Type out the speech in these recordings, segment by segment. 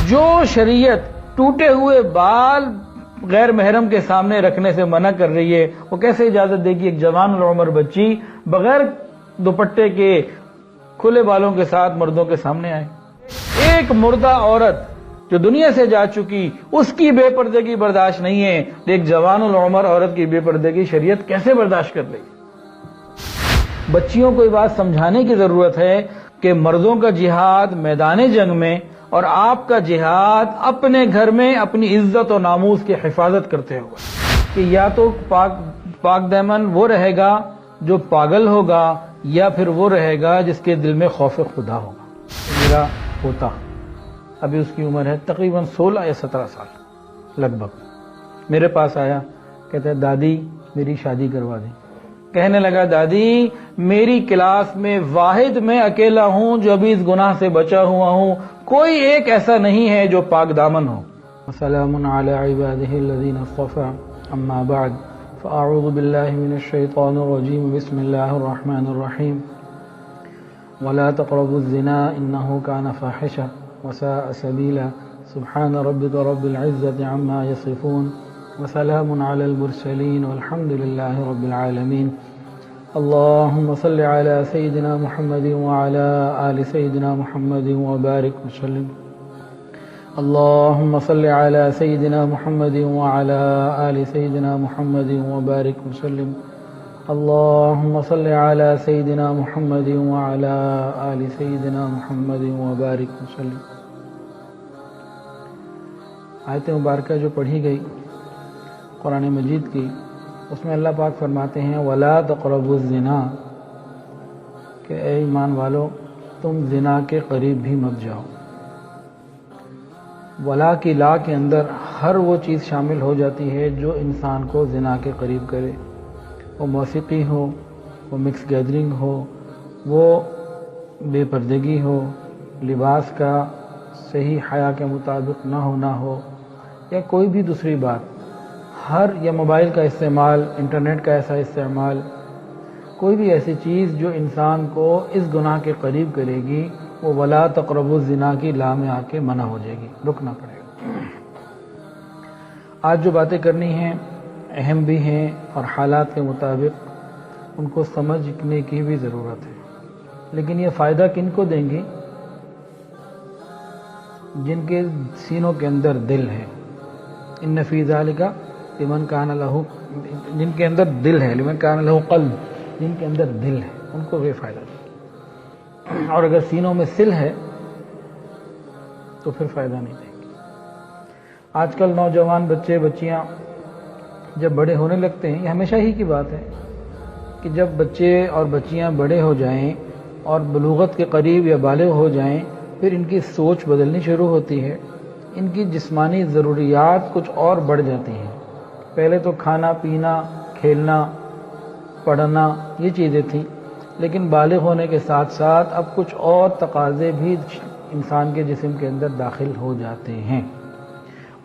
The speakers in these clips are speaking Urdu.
جو شریعت ٹوٹے ہوئے بال غیر محرم کے سامنے رکھنے سے منع کر رہی ہے، وہ کیسے اجازت دے گی ایک جوان العمر بچی بغیر دوپٹے کے کھلے بالوں کے ساتھ مردوں کے سامنے آئے؟ ایک مردہ عورت جو دنیا سے جا چکی، اس کی بے پردگی برداشت نہیں ہے، ایک جوان العمر عورت کی بے پردگی شریعت کیسے برداشت کر رہی ہے؟ بچیوں کو یہ بات سمجھانے کی ضرورت ہے کہ مردوں کا جہاد میدان جنگ میں اور آپ کا جہاد اپنے گھر میں اپنی عزت و ناموس کی حفاظت کرتے ہوئے، کہ یا تو پاک دامن وہ رہے گا جو پاگل ہوگا، یا پھر وہ رہے گا جس کے دل میں خوف خدا ہوگا۔ میرا پوتا ابھی اس کی عمر ہے تقریباً 16 یا 17 سال لگ بھگ، میرے پاس آیا، کہتا ہے دادی میری شادی کروا دیں۔ کہنے لگا دادی میری کلاس میں واحد میں اکیلا ہوں جو ابھی اس گناہ سے بچا ہوا ہوں، کوئی ایک ایسا نہیں ہے جو پاک دامن ہو۔ وسلام علی عبادہ الذین اصطفى، اما بعد فاعوذ باللہ من الشیطان الرجیم، بسم اللہ الرحمن الرحیم۔ ولا تقربوا الزنا انه كان فاحشة وساء سبیلا، سبحان ربک رب العزة عما یصفون، وسلام علی المرسلین والحمد للہ رب العالمین۔ اللهم صل على سيدنا محمد وعلى آل سيدنا محمد وبارك وسلم۔ اللهم صل على سيدنا محمد وعلى آل سيدنا محمد وبارك وسلم۔ اللهم صل على سيدنا محمد وعلى آل سيدنا محمد وبارك وسلم۔ آیت مبارکہ جو پڑھی گئی قرآن مجید کی، اس میں اللہ پاک فرماتے ہیں وَلَا تَقْرَبُوا الزِّنَا، کہ اے ایمان والو تم زنا کے قریب بھی مت جاؤ۔ ولا کی لا کے اندر ہر وہ چیز شامل ہو جاتی ہے جو انسان کو زنا کے قریب کرے، وہ موسیقی ہو، وہ مکس گیدرنگ ہو، وہ بے پردگی ہو، لباس کا صحیح حیا کے مطابق نہ ہونا ہو، یا کوئی بھی دوسری بات، یا موبائل کا استعمال، انٹرنیٹ کا ایسا استعمال، کوئی بھی ایسی چیز جو انسان کو اس گناہ کے قریب کرے گی، وہ ولا تقربوا الزنا کی لا میں آ کے منع ہو جائے گی، رکنا پڑے گا۔ آج جو باتیں کرنی ہیں اہم بھی ہیں اور حالات کے مطابق ان کو سمجھنے کی بھی ضرورت ہے، لیکن یہ فائدہ کن کو دیں گی؟ جن کے سینوں کے اندر دل ہے۔ ان فی ذالک لمن کان لہ، جن کے اندر دل ہے، لمن کان لہ قلب، جن کے اندر دل ہے ان کو یہ فائدہ دے، اور اگر سینوں میں سل ہے تو پھر فائدہ نہیں دے گی۔ آج کل نوجوان بچے بچیاں جب بڑے ہونے لگتے ہیں، یہ ہمیشہ ہی کی بات ہے کہ جب بچے اور بچیاں بڑے ہو جائیں اور بلوغت کے قریب یا بالغ ہو جائیں، پھر ان کی سوچ بدلنی شروع ہوتی ہے، ان کی جسمانی ضروریات کچھ اور بڑھ جاتی ہیں۔ پہلے تو کھانا پینا، کھیلنا، پڑھنا یہ چیزیں تھیں، لیکن بالغ ہونے کے ساتھ ساتھ اب کچھ اور تقاضے بھی انسان کے جسم کے اندر داخل ہو جاتے ہیں۔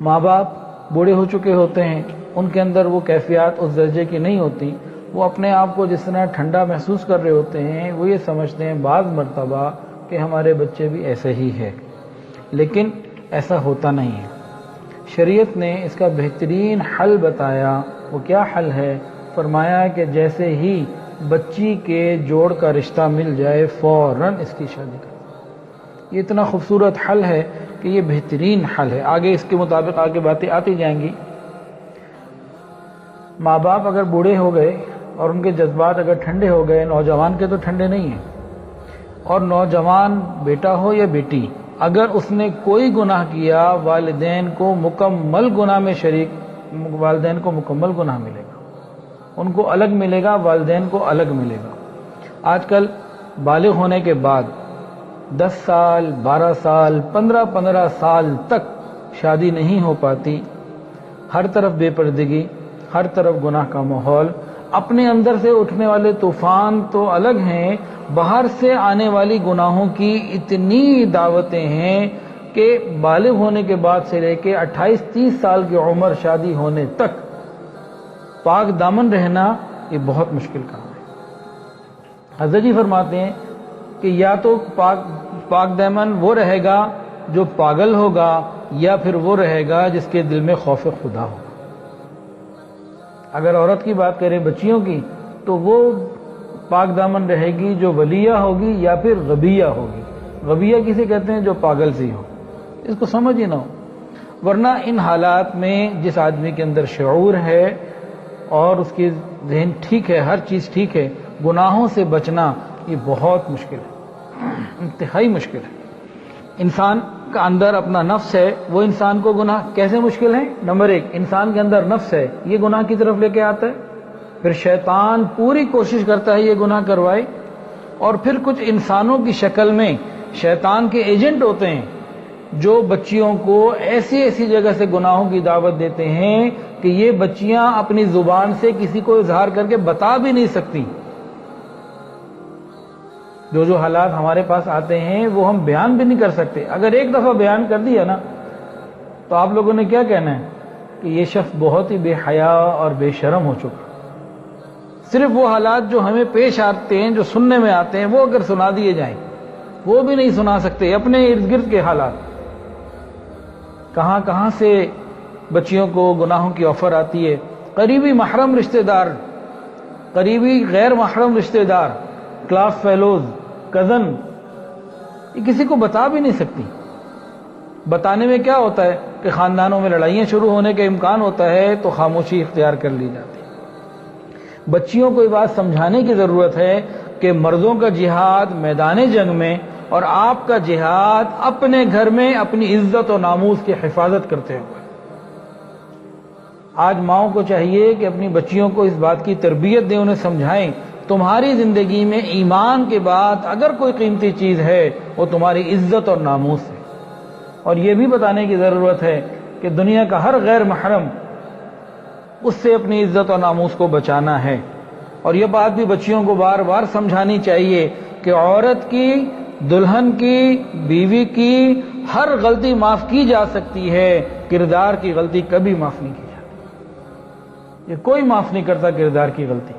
ماں باپ بوڑھے ہو چکے ہوتے ہیں، ان کے اندر وہ کیفیات اس درجے کی نہیں ہوتی، وہ اپنے آپ کو جس طرح ٹھنڈا محسوس کر رہے ہوتے ہیں، وہ یہ سمجھتے ہیں بعض مرتبہ کہ ہمارے بچے بھی ایسے ہی ہے، لیکن ایسا ہوتا نہیں ہے۔ شریعت نے اس کا بہترین حل بتایا۔ وہ کیا حل ہے؟ فرمایا کہ جیسے ہی بچی کے جوڑ کا رشتہ مل جائے فوراً اس کی شادی کر دو۔ یہ اتنا خوبصورت حل ہے کہ یہ بہترین حل ہے۔ آگے اس کے مطابق آگے باتیں آتی جائیں گی۔ ماں باپ اگر بوڑھے ہو گئے اور ان کے جذبات اگر ٹھنڈے ہو گئے، نوجوان کے تو ٹھنڈے نہیں ہیں، اور نوجوان بیٹا ہو یا بیٹی، اگر اس نے کوئی گناہ کیا، والدین کو مکمل گناہ میں شریک، والدین کو مکمل گناہ ملے گا، ان کو الگ ملے گا، والدین کو الگ ملے گا۔ آج کل بالغ ہونے کے بعد 10 سال، 12 سال، 15 سال تک شادی نہیں ہو پاتی، ہر طرف بے پردگی، ہر طرف گناہ کا ماحول، اپنے اندر سے اٹھنے والے طوفان تو الگ ہیں، باہر سے آنے والی گناہوں کی اتنی دعوتیں ہیں کہ بالغ ہونے کے بعد سے لے کے 28-30 سال کی عمر شادی ہونے تک پاک دامن رہنا یہ بہت مشکل کام ہے۔ حضرت جی فرماتے ہیں کہ یا تو پاک دامن وہ رہے گا جو پاگل ہوگا یا پھر وہ رہے گا جس کے دل میں خوف خدا ہوگا. اگر عورت کی بات کریں بچیوں کی تو وہ پاک دامن رہے گی جو ولیہ ہوگی یا پھر غبیہ ہوگی. غبیہ کسے کہتے ہیں؟ جو پاگل سی ہو، اس کو سمجھ ہی نہ ہو. ورنہ ان حالات میں جس آدمی کے اندر شعور ہے اور اس کی ذہن ٹھیک ہے، ہر چیز ٹھیک ہے، گناہوں سے بچنا یہ بہت مشکل ہے، انتہائی مشکل ہے. انسان کا اندر اپنا نفس ہے، وہ انسان کو گناہ کیسے مشکل ہے؟ نمبر ایک، انسان کے اندر نفس ہے، یہ گناہ کی طرف لے کے آتا ہے. پھر شیطان پوری کوشش کرتا ہے یہ گناہ کروائے، اور پھر کچھ انسانوں کی شکل میں شیطان کے ایجنٹ ہوتے ہیں جو بچیوں کو ایسی ایسی جگہ سے گناہوں کی دعوت دیتے ہیں کہ یہ بچیاں اپنی زبان سے کسی کو اظہار کر کے بتا بھی نہیں سکتی. جو حالات ہمارے پاس آتے ہیں وہ ہم بیان بھی نہیں کر سکتے. اگر ایک دفعہ بیان کر دیا نا تو آپ لوگوں نے کیا کہنا ہے کہ یہ شخص بہت ہی بے حیا اور بے شرم ہو چکا. صرف وہ حالات جو ہمیں پیش آتے ہیں، جو سننے میں آتے ہیں، وہ اگر سنا دیے جائیں، وہ بھی نہیں سنا سکتے. اپنے ارد گرد کے حالات، کہاں کہاں سے بچیوں کو گناہوں کی آفر آتی ہے. قریبی محرم رشتہ دار، قریبی غیر محرم رشتہ دار، کلاس فیلوز، کزن، یہ کسی کو بتا بھی نہیں سکتی. بتانے میں کیا ہوتا ہے کہ خاندانوں میں لڑائیاں شروع ہونے کا امکان ہوتا ہے تو خاموشی اختیار کر لی جاتی ہے. بچیوں کو یہ بات سمجھانے کی ضرورت ہے کہ مردوں کا جہاد میدان جنگ میں اور آپ کا جہاد اپنے گھر میں اپنی عزت و ناموس کی حفاظت کرتے ہوئے. آج ماؤں کو چاہیے کہ اپنی بچیوں کو اس بات کی تربیت دیں، انہیں سمجھائیں تمہاری زندگی میں ایمان کے بعد اگر کوئی قیمتی چیز ہے وہ تمہاری عزت اور ناموس ہے. اور یہ بھی بتانے کی ضرورت ہے کہ دنیا کا ہر غیر محرم اس سے اپنی عزت اور ناموس کو بچانا ہے. اور یہ بات بھی بچیوں کو بار بار سمجھانی چاہیے کہ عورت کی، دلہن کی، بیوی کی ہر غلطی معاف کی جا سکتی ہے، کردار کی غلطی کبھی معاف نہیں کی جاتی. یہ کوئی معاف نہیں کرتا کردار کی غلطی.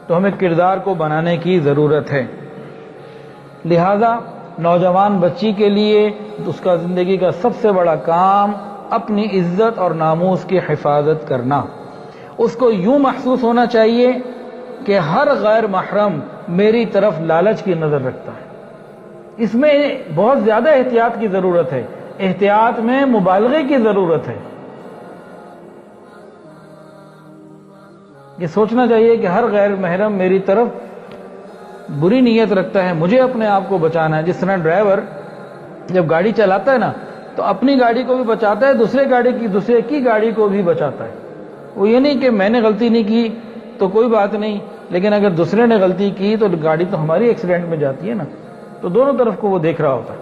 تو ہمیں کردار کو بنانے کی ضرورت ہے. لہذا نوجوان بچی کے لیے اس کا زندگی کا سب سے بڑا کام اپنی عزت اور ناموس کی حفاظت کرنا. اس کو یوں محسوس ہونا چاہیے کہ ہر غیر محرم میری طرف لالچ کی نظر رکھتا ہے. اس میں بہت زیادہ احتیاط کی ضرورت ہے، احتیاط میں مبالغے کی ضرورت ہے. یہ سوچنا چاہیے کہ ہر غیر محرم میری طرف بری نیت رکھتا ہے، مجھے اپنے آپ کو بچانا ہے. جس طرح ڈرائیور جب گاڑی چلاتا ہے نا تو اپنی گاڑی کو بھی بچاتا ہے، دوسرے کی گاڑی کو بھی بچاتا ہے. وہ یہ نہیں کہ میں نے غلطی نہیں کی تو کوئی بات نہیں، لیکن اگر دوسرے نے غلطی کی تو گاڑی تو ہماری ایکسیڈنٹ میں جاتی ہے نا. تو دونوں طرف کو وہ دیکھ رہا ہوتا ہے.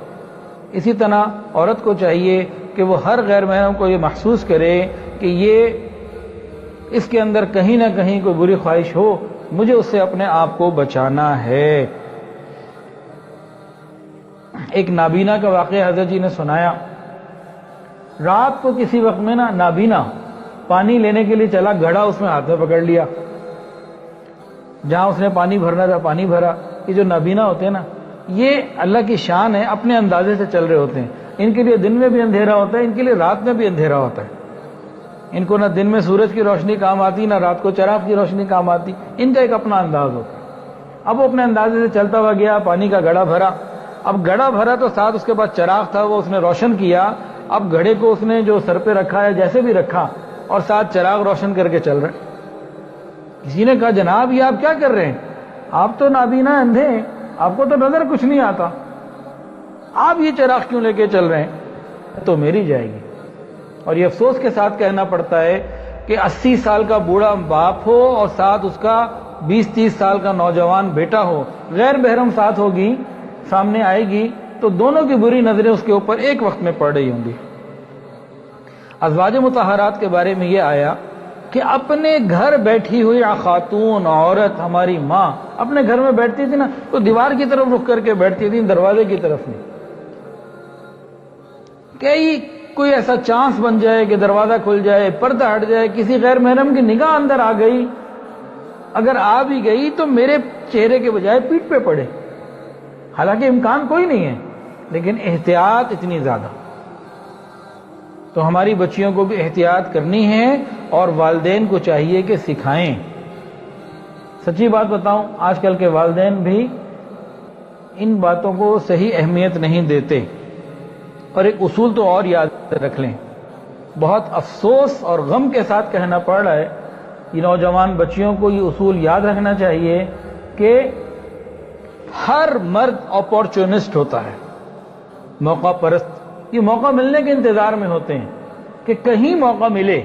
اسی طرح عورت کو چاہیے کہ وہ ہر غیر محرم کو یہ محسوس کرے کہ یہ اس کے اندر کہیں نہ کہیں کوئی بری خواہش ہو، مجھے اس سے اپنے آپ کو بچانا ہے. ایک نابینا کا واقعہ حضرت جی نے سنایا. رات کو کسی وقت میں نابینا پانی لینے کے لیے چلا، گھڑا اس میں ہاتھ میں پکڑ لیا، جہاں اس نے پانی بھرنا تھا پانی بھرا. یہ جو نابینا ہوتے ہیں نا، یہ اللہ کی شان ہے، اپنے اندازے سے چل رہے ہوتے ہیں. ان کے لیے دن میں بھی اندھیرا ہوتا ہے، ان کے لیے رات میں بھی اندھیرا ہوتا ہے. ان کو نہ دن میں سورج کی روشنی کام آتی، نہ رات کو چراغ کی روشنی کام آتی. ان کا ایک اپنا انداز ہوتا ہے. اب وہ اپنے اندازے سے چلتا ہوا گیا، پانی کا گھڑا بھرا. اب گھڑا بھرا تو ساتھ اس کے پاس چراغ تھا، وہ اس نے روشن کیا. اب گھڑے کو اس نے جو سر پہ رکھا ہے جیسے بھی رکھا اور ساتھ چراغ روشن کر کے چل رہے. کسی نے کہا جناب یہ آپ کیا کر رہے ہیں؟ آپ تو نابینا اندھے ہیں، آپ کو تو نظر کچھ نہیں آتا، آپ یہ چراغ کیوں لے کے چل رہے ہیں؟ تو میری جائے گی. اور یہ افسوس کے ساتھ کہنا پڑتا ہے کہ 80 سال کا بوڑھا باپ ہو اور ساتھ اس کا 20-30 سال کا نوجوان بیٹا ہو، غیر محرم ساتھ ہوگی، سامنے آئے گی تو دونوں کی بری نظریں اس کے اوپر ایک وقت میں پڑ رہی ہوں گی. ازواج مطہرات کے بارے میں یہ آیا کہ اپنے گھر بیٹھی ہوئی خاتون، عورت، ہماری ماں اپنے گھر میں بیٹھتی تھی نا تو دیوار کی طرف رخ کر کے بیٹھتی تھی، دروازے کی طرف نہیں. کوئی ایسا چانس بن جائے کہ دروازہ کھل جائے، پردہ ہٹ جائے، کسی غیر محرم کی نگاہ اندر آ گئی، اگر آ بھی گئی تو میرے چہرے کے بجائے پیٹھ پہ پڑے. حالانکہ امکان کوئی نہیں ہے، لیکن احتیاط اتنی زیادہ. تو ہماری بچیوں کو بھی احتیاط کرنی ہے اور والدین کو چاہیے کہ سکھائیں. سچی بات بتاؤں، آج کل کے والدین بھی ان باتوں کو صحیح اہمیت نہیں دیتے. اور ایک اصول تو اور یاد رکھ لیں، بہت افسوس اور غم کے ساتھ کہنا پڑ رہا ہے، یہ نوجوان بچیوں کو یہ اصول یاد رکھنا چاہیے کہ ہر مرد اپورچونسٹ ہوتا ہے، موقع پرست. یہ موقع ملنے کے انتظار میں ہوتے ہیں کہ کہیں موقع ملے.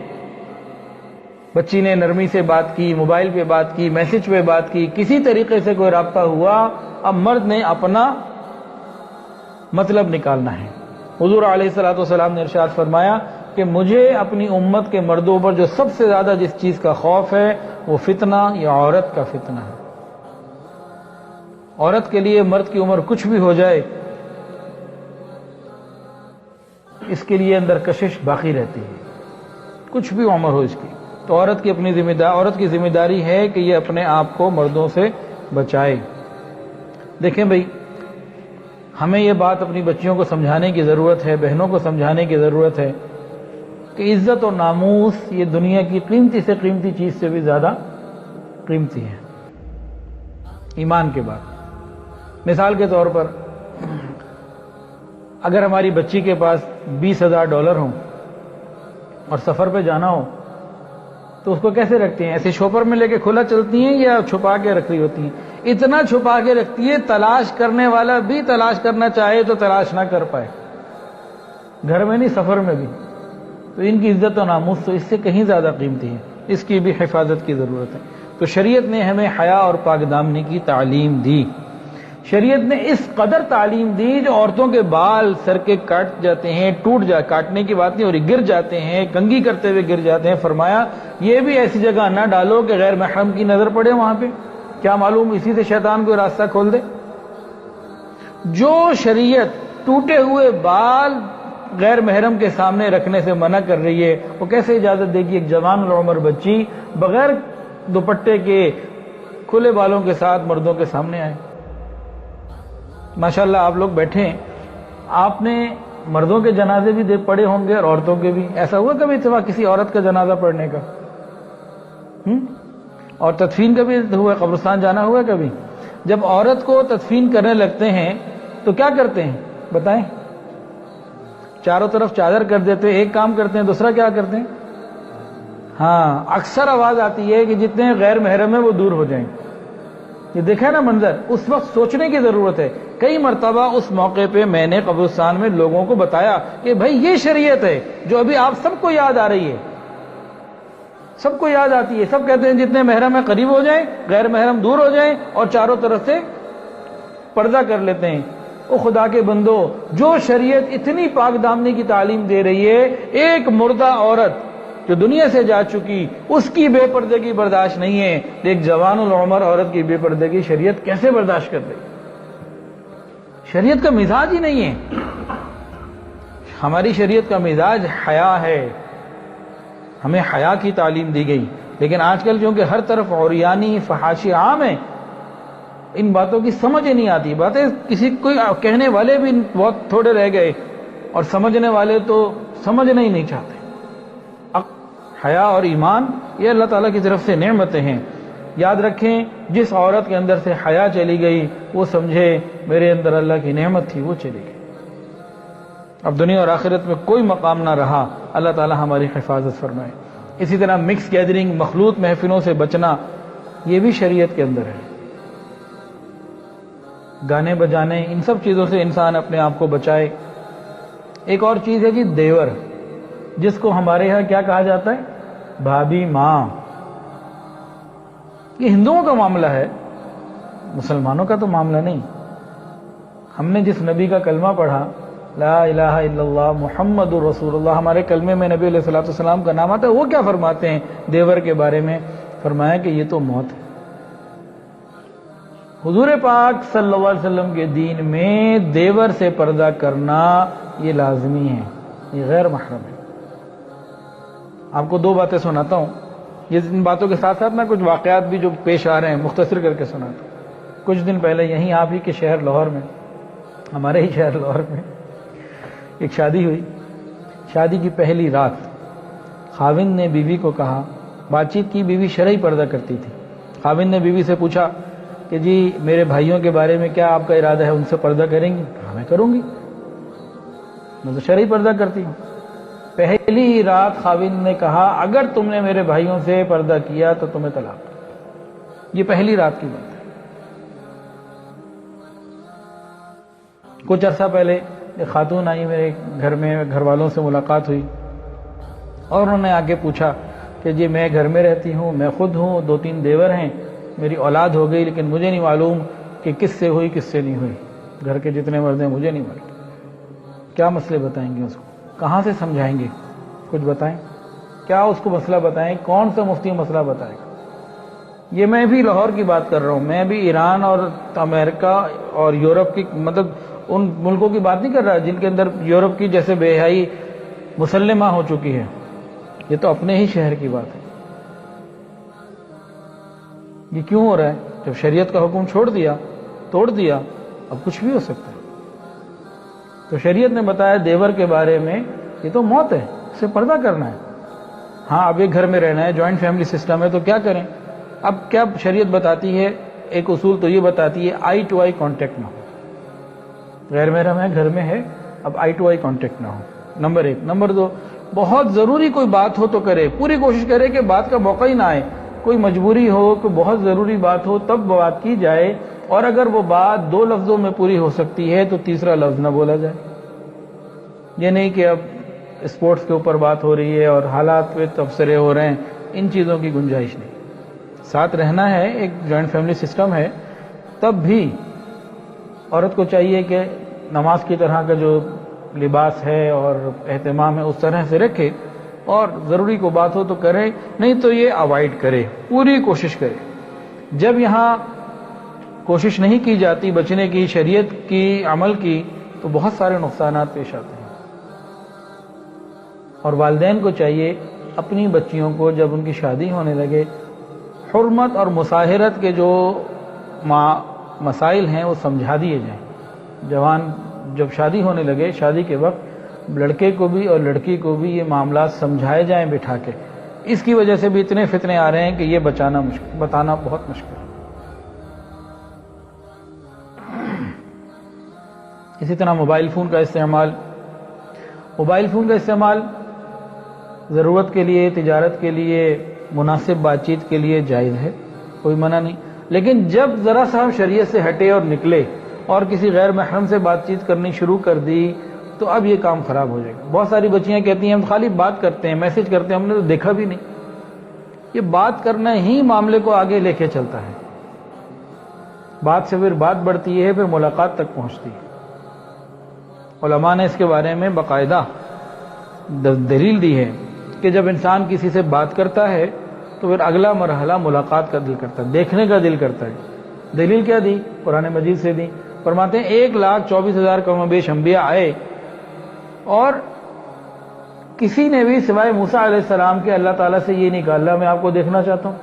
بچی نے نرمی سے بات کی، موبائل پہ بات کی، میسج پہ بات کی، کسی طریقے سے کوئی رابطہ ہوا، اب مرد نے اپنا مطلب نکالنا ہے. حضور علیہ الصلوۃ والسلام نے ارشاد فرمایا کہ مجھے اپنی امت کے مردوں پر جو سب سے زیادہ جس چیز کا خوف ہے وہ فتنہ یا عورت کا فتنہ ہے. عورت کے لیے مرد کی عمر کچھ بھی ہو جائے، اس کے لیے اندر کشش باقی رہتی ہے، کچھ بھی عمر ہو اس کی. تو عورت کی ذمہ داری ہے کہ یہ اپنے آپ کو مردوں سے بچائے. دیکھیں بھائی، ہمیں یہ بات اپنی بچیوں کو سمجھانے کی ضرورت ہے، بہنوں کو سمجھانے کی ضرورت ہے کہ عزت اور ناموس یہ دنیا کی قیمتی سے قیمتی چیز سے بھی زیادہ قیمتی ہے ایمان کے بعد. مثال کے طور پر اگر ہماری بچی کے پاس $20,000 ہوں اور سفر پہ جانا ہو تو اس کو کیسے رکھتے ہیں؟ ایسے شوپر میں لے کے کھلا چلتی ہیں یا چھپا کے رکھ رہی ہوتی ہیں؟ اتنا چھپا کے رکھتی ہے تلاش کرنے والا بھی تلاش کرنا چاہے تو تلاش نہ کر پائے، گھر میں نہیں سفر میں بھی. تو ان کی عزت و ناموس تو اس سے کہیں زیادہ قیمتی ہے، اس کی بھی حفاظت کی ضرورت ہے. تو شریعت نے ہمیں حیا اور پاک دامنی کی تعلیم دی. شریعت نے اس قدر تعلیم دی جو عورتوں کے بال سر کے کاٹ جاتے ہیں، کاٹنے کی بات نہیں ہو رہی، گر جاتے ہیں، کنگھی کرتے ہوئے گر جاتے ہیں. فرمایا یہ بھی ایسی جگہ نہ ڈالو کہ غیر محرم کی نظر پڑے وہاں پہ، کیا معلوم اسی سے شیطان کو راستہ کھول دے. جو شریعت ٹوٹے ہوئے بال غیر محرم کے سامنے رکھنے سے منع کر رہی ہے، وہ کیسے اجازت دے گی ایک جوان العمر بچی بغیر دوپٹے کے کھلے بالوں کے ساتھ مردوں کے سامنے آئے؟ ماشاءاللہ آپ لوگ بیٹھے ہیں، آپ نے مردوں کے جنازے بھی پڑھے ہوں گے اور عورتوں کے بھی. ایسا ہوا کبھی اتفاق کسی عورت کا جنازہ پڑھنے کا؟ اور تدفین کا بھی ہوا، قبرستان جانا ہوا کبھی؟ جب عورت کو تدفین کرنے لگتے ہیں تو کیا کرتے ہیں بتائیں؟ چاروں طرف چادر کر دیتے، ایک کام کرتے ہیں، دوسرا کیا کرتے ہیں؟ ہاں، اکثر آواز آتی ہے کہ جتنے غیر محرم ہیں وہ دور ہو جائیں. یہ دیکھا نا منظر، اس وقت سوچنے کی ضرورت ہے. کئی مرتبہ اس موقع پہ میں نے قبرستان میں لوگوں کو بتایا کہ بھائی یہ شریعت ہے جو ابھی آپ سب کو یاد آ رہی ہے، سب کو یاد آتی ہے. سب کہتے ہیں جتنے محرم ہیں قریب ہو جائیں، غیر محرم دور ہو جائیں، اور چاروں طرف سے پردہ کر لیتے ہیں. او خدا کے بندو، جو شریعت اتنی پاک دامنی کی تعلیم دے رہی ہے، ایک مردہ عورت جو دنیا سے جا چکی اس کی بے پردگی برداشت نہیں ہے، ایک جوان العمر عورت کی بے پردگی شریعت کیسے برداشت کر رہی؟ شریعت کا مزاج ہی نہیں ہے. ہماری شریعت کا مزاج حیا ہے، ہمیں حیا کی تعلیم دی گئی. لیکن آج کل کیونکہ ہر طرف عریانی فحاشی عام ہے، ان باتوں کی سمجھ ہی نہیں آتی. باتیں کسی کوئی کہنے والے بھی بہت تھوڑے رہ گئے اور سمجھنے والے تو سمجھنا ہی نہیں چاہتے. حیا اور ایمان یہ اللہ تعالیٰ کی طرف سے نعمتیں ہیں. یاد رکھیں، جس عورت کے اندر سے حیا چلی گئی وہ سمجھے میرے اندر اللہ کی نعمت تھی، وہ چلی گئی. اب دنیا اور آخرت میں کوئی مقام نہ رہا. اللہ تعالیٰ ہماری حفاظت فرمائے. اسی طرح مکس گیدرنگ، مخلوط محفلوں سے بچنا، یہ بھی شریعت کے اندر ہے. گانے بجانے، ان سب چیزوں سے انسان اپنے آپ کو بچائے. ایک اور چیز ہے جی دیور، جس کو ہمارے ہاں کیا کہا جاتا ہے؟ بھابھی، ماں. یہ ہندوؤں کا معاملہ ہے، مسلمانوں کا تو معاملہ نہیں. ہم نے جس نبی کا کلمہ پڑھا، لا الہ الا اللہ محمد رسول اللہ، ہمارے کلمے میں نبی علیہ الصلوۃ والسلام کا نام آتا ہے. وہ کیا فرماتے ہیں دیور کے بارے میں؟ فرمایا کہ یہ تو موت ہے. حضور پاک صلی اللہ علیہ وسلم کے دین میں دیور سے پردہ کرنا یہ لازمی ہے، یہ غیر محرم ہے. آپ کو دو باتیں سناتا ہوں. یہ ان باتوں کے ساتھ ساتھ میں کچھ واقعات بھی جو پیش آ رہے ہیں مختصر کر کے سناتا ہوں. کچھ دن پہلے یہیں آپ ہی کے شہر لاہور میں ہمارے ہی شہر لاہور میں ایک شادی ہوئی. شادی کی پہلی رات خاوند نے بیوی کو کہا, بات چیت کی, بیوی شرعی پردہ کرتی تھی. خاوند نے بیوی سے پوچھا کہ جی میرے بھائیوں کے بارے میں کیا آپ کا ارادہ ہے, ان سے پردہ کریں گی؟ کہا میں کروں گی, میں تو شرعی پردہ کرتی ہوں. پہلی ہی رات خاوند نے کہا اگر تم نے میرے بھائیوں سے پردہ کیا تو تمہیں طلاق. یہ پہلی رات کی بات ہے. کچھ عرصہ پہلے ایک خاتون آئی میرے گھر میں, گھر والوں سے ملاقات ہوئی اور انہوں نے آگے پوچھا کہ جی میں گھر میں رہتی ہوں, میں خود ہوں, 2-3 دیور ہیں, میری اولاد ہو گئی لیکن مجھے نہیں معلوم کہ کس سے ہوئی کس سے نہیں ہوئی. گھر کے جتنے مرد ہیں مجھے نہیں معلوم. کیا مسئلے بتائیں گے اس کو, کہاں سے سمجھائیں گے؟ کچھ بتائیں, کیا اس کو مسئلہ بتائیں, کون سا مفتی مسئلہ بتائے گا؟ یہ میں بھی لاہور کی بات کر رہا ہوں, میں بھی ایران اور امریکہ اور یورپ کی, مطلب ان ملکوں کی بات نہیں کر رہا جن کے اندر یورپ کی جیسے بے حیائی مسلمہ ہو چکی ہے. یہ تو اپنے ہی شہر کی بات ہے. یہ کیوں ہو رہا ہے؟ جب شریعت کا حکم چھوڑ دیا, توڑ دیا, اب کچھ بھی ہو سکتا ہے. تو شریعت نے بتایا دیور کے بارے میں یہ تو موت ہے, اسے پردہ کرنا ہے. ہاں اب ایک گھر میں رہنا ہے, جوائنٹ فیملی سسٹم ہے, تو کیا کریں؟ اب کیا شریعت بتاتی ہے؟ ایک اصول تو یہ بتاتی ہے آئی ٹو آئی کانٹیکٹ نہ ہو. غیر محرم ہے, گھر میں ہے, اب آئی ٹو آئی کانٹیکٹ نہ ہو, نمبر 1. نمبر 2, بہت ضروری کوئی بات ہو تو کرے, پوری کوشش کرے کہ بات کا موقع ہی نہ آئے. کوئی مجبوری ہو, کوئی بہت ضروری بات ہو تب بات کی جائے, اور اگر وہ بات 2 لفظوں میں پوری ہو سکتی ہے تو تیسرا لفظ نہ بولا جائے. یہ نہیں کہ اب اسپورٹس کے اوپر بات ہو رہی ہے اور حالات پہ تبصرے ہو رہے ہیں, ان چیزوں کی گنجائش نہیں. ساتھ رہنا ہے, ایک جوائنٹ فیملی سسٹم ہے, تب بھی عورت کو چاہیے کہ نماز کی طرح کا جو لباس ہے اور اہتمام ہے اس طرح سے رکھے, اور ضروری کو بات ہو تو کرے, نہیں تو یہ اوائڈ کرے, پوری کوشش کرے. جب یہاں کوشش نہیں کی جاتی بچنے کی, شریعت کی, عمل کی, تو بہت سارے نقصانات پیش آتے ہیں. اور والدین کو چاہیے اپنی بچیوں کو جب ان کی شادی ہونے لگے حرمت اور مصاہرت کے جو مسائل ہیں وہ سمجھا دیے جائیں. جوان جب شادی ہونے لگے, شادی کے وقت لڑکے کو بھی اور لڑکی کو بھی یہ معاملات سمجھائے جائیں بٹھا کے. اس کی وجہ سے بھی اتنے فتنے آ رہے ہیں کہ یہ بتانا بہت مشکل ہے. اسی طرح موبائل فون کا استعمال ضرورت کے لیے, تجارت کے لیے, مناسب بات چیت کے لیے جائز ہے, کوئی منع نہیں. لیکن جب ذرا سا ہم شریعت سے ہٹے اور نکلے اور کسی غیر محرم سے بات چیت کرنی شروع کر دی تو اب یہ کام خراب ہو جائے گا. بہت ساری بچیاں کہتی ہیں ہم خالی بات کرتے ہیں, میسج کرتے ہیں, ہم نے تو دیکھا بھی نہیں. یہ بات کرنا ہی معاملے کو آگے لے کے چلتا ہے. بات سے پھر بات بڑھتی ہے, پھر ملاقات تک پہنچتی ہے. علماء نے اس کے بارے میں باقاعدہ دلیل دی ہے کہ جب انسان کسی سے بات کرتا ہے تو پھر اگلا مرحلہ ملاقات کا دل کرتا ہے, دیکھنے کا دل کرتا ہے. دلیل کیا دی؟ قرآن مجید سے دی. فرماتے ہیں 1,24,000 کم و بیش انبیاء آئے اور کسی نے بھی سوائے موسیٰ علیہ السلام کے اللہ تعالیٰ سے یہ نہیں کہا اللہ میں آپ کو دیکھنا چاہتا ہوں.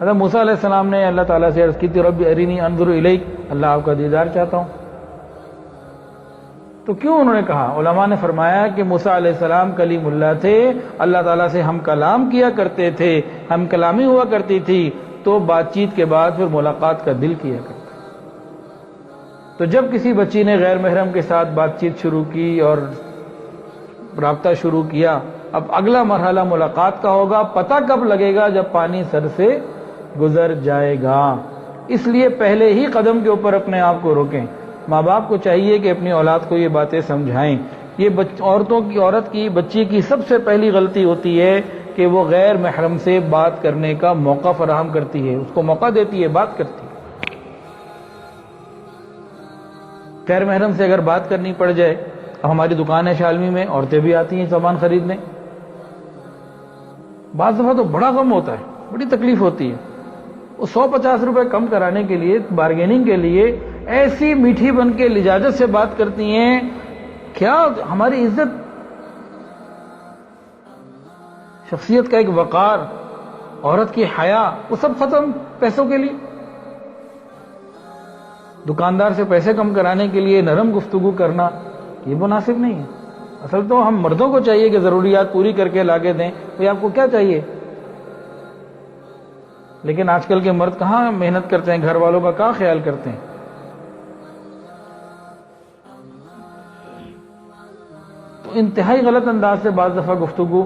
حضرت موسیٰ علیہ السلام نے اللہ تعالیٰ سے عرض کی تھی رب ارینی انظر الیک, اللہ آپ کا دیدار چاہتا ہوں. تو کیوں انہوں نے کہا؟ علماء نے فرمایا کہ موسیٰ علیہ السلام کلیم اللہ تھے, اللہ تعالیٰ سے ہم کلام کیا کرتے تھے, ہم کلامی ہوا کرتی تھی, تو بات چیت کے بعد پھر ملاقات کا دل کیا کرتا. تو جب کسی بچی نے غیر محرم کے ساتھ بات چیت شروع کی اور رابطہ شروع کیا, اب اگلا مرحلہ ملاقات کا ہوگا. پتہ کب لگے گا؟ جب پانی سر سے گزر جائے گا. اس لیے پہلے ہی قدم کے اوپر اپنے آپ کو روکیں. ماں باپ کو چاہیے کہ اپنی اولاد کو یہ باتیں سمجھائیں. یہ عورت کی بچی کی سب سے پہلی غلطی ہوتی ہے کہ وہ غیر محرم سے بات کرنے کا موقع فراہم کرتی ہے, اس کو موقع دیتی ہے, بات کرتی ہے. غیر محرم سے اگر بات کرنی پڑ جائے, اب ہماری دکان ہے شالمی میں, عورتیں بھی آتی ہیں سامان خریدنے. بعض دفعہ تو بڑا غم ہوتا ہے, بڑی تکلیف ہوتی ہے. وہ 150 روپے کم کرانے کے لیے, بارگیننگ کے لیے ایسی میٹھی بن کے لجاجت سے بات کرتی ہیں. کیا ہماری عزت, شخصیت کا ایک وقار, عورت کی حیا, وہ سب ختم پیسوں کے لیے. دکاندار سے پیسے کم کرانے کے لیے نرم گفتگو کرنا یہ مناسب نہیں ہے۔ اصل تو ہم مردوں کو چاہیے کہ ضروریات پوری کر کے لا کے دیں، بھئی آپ کو کیا چاہیے؟ لیکن آج کل کے مرد کہاں محنت کرتے ہیں، گھر والوں کا کہاں خیال کرتے ہیں۔ تو انتہائی غلط انداز سے بعض دفعہ گفتگو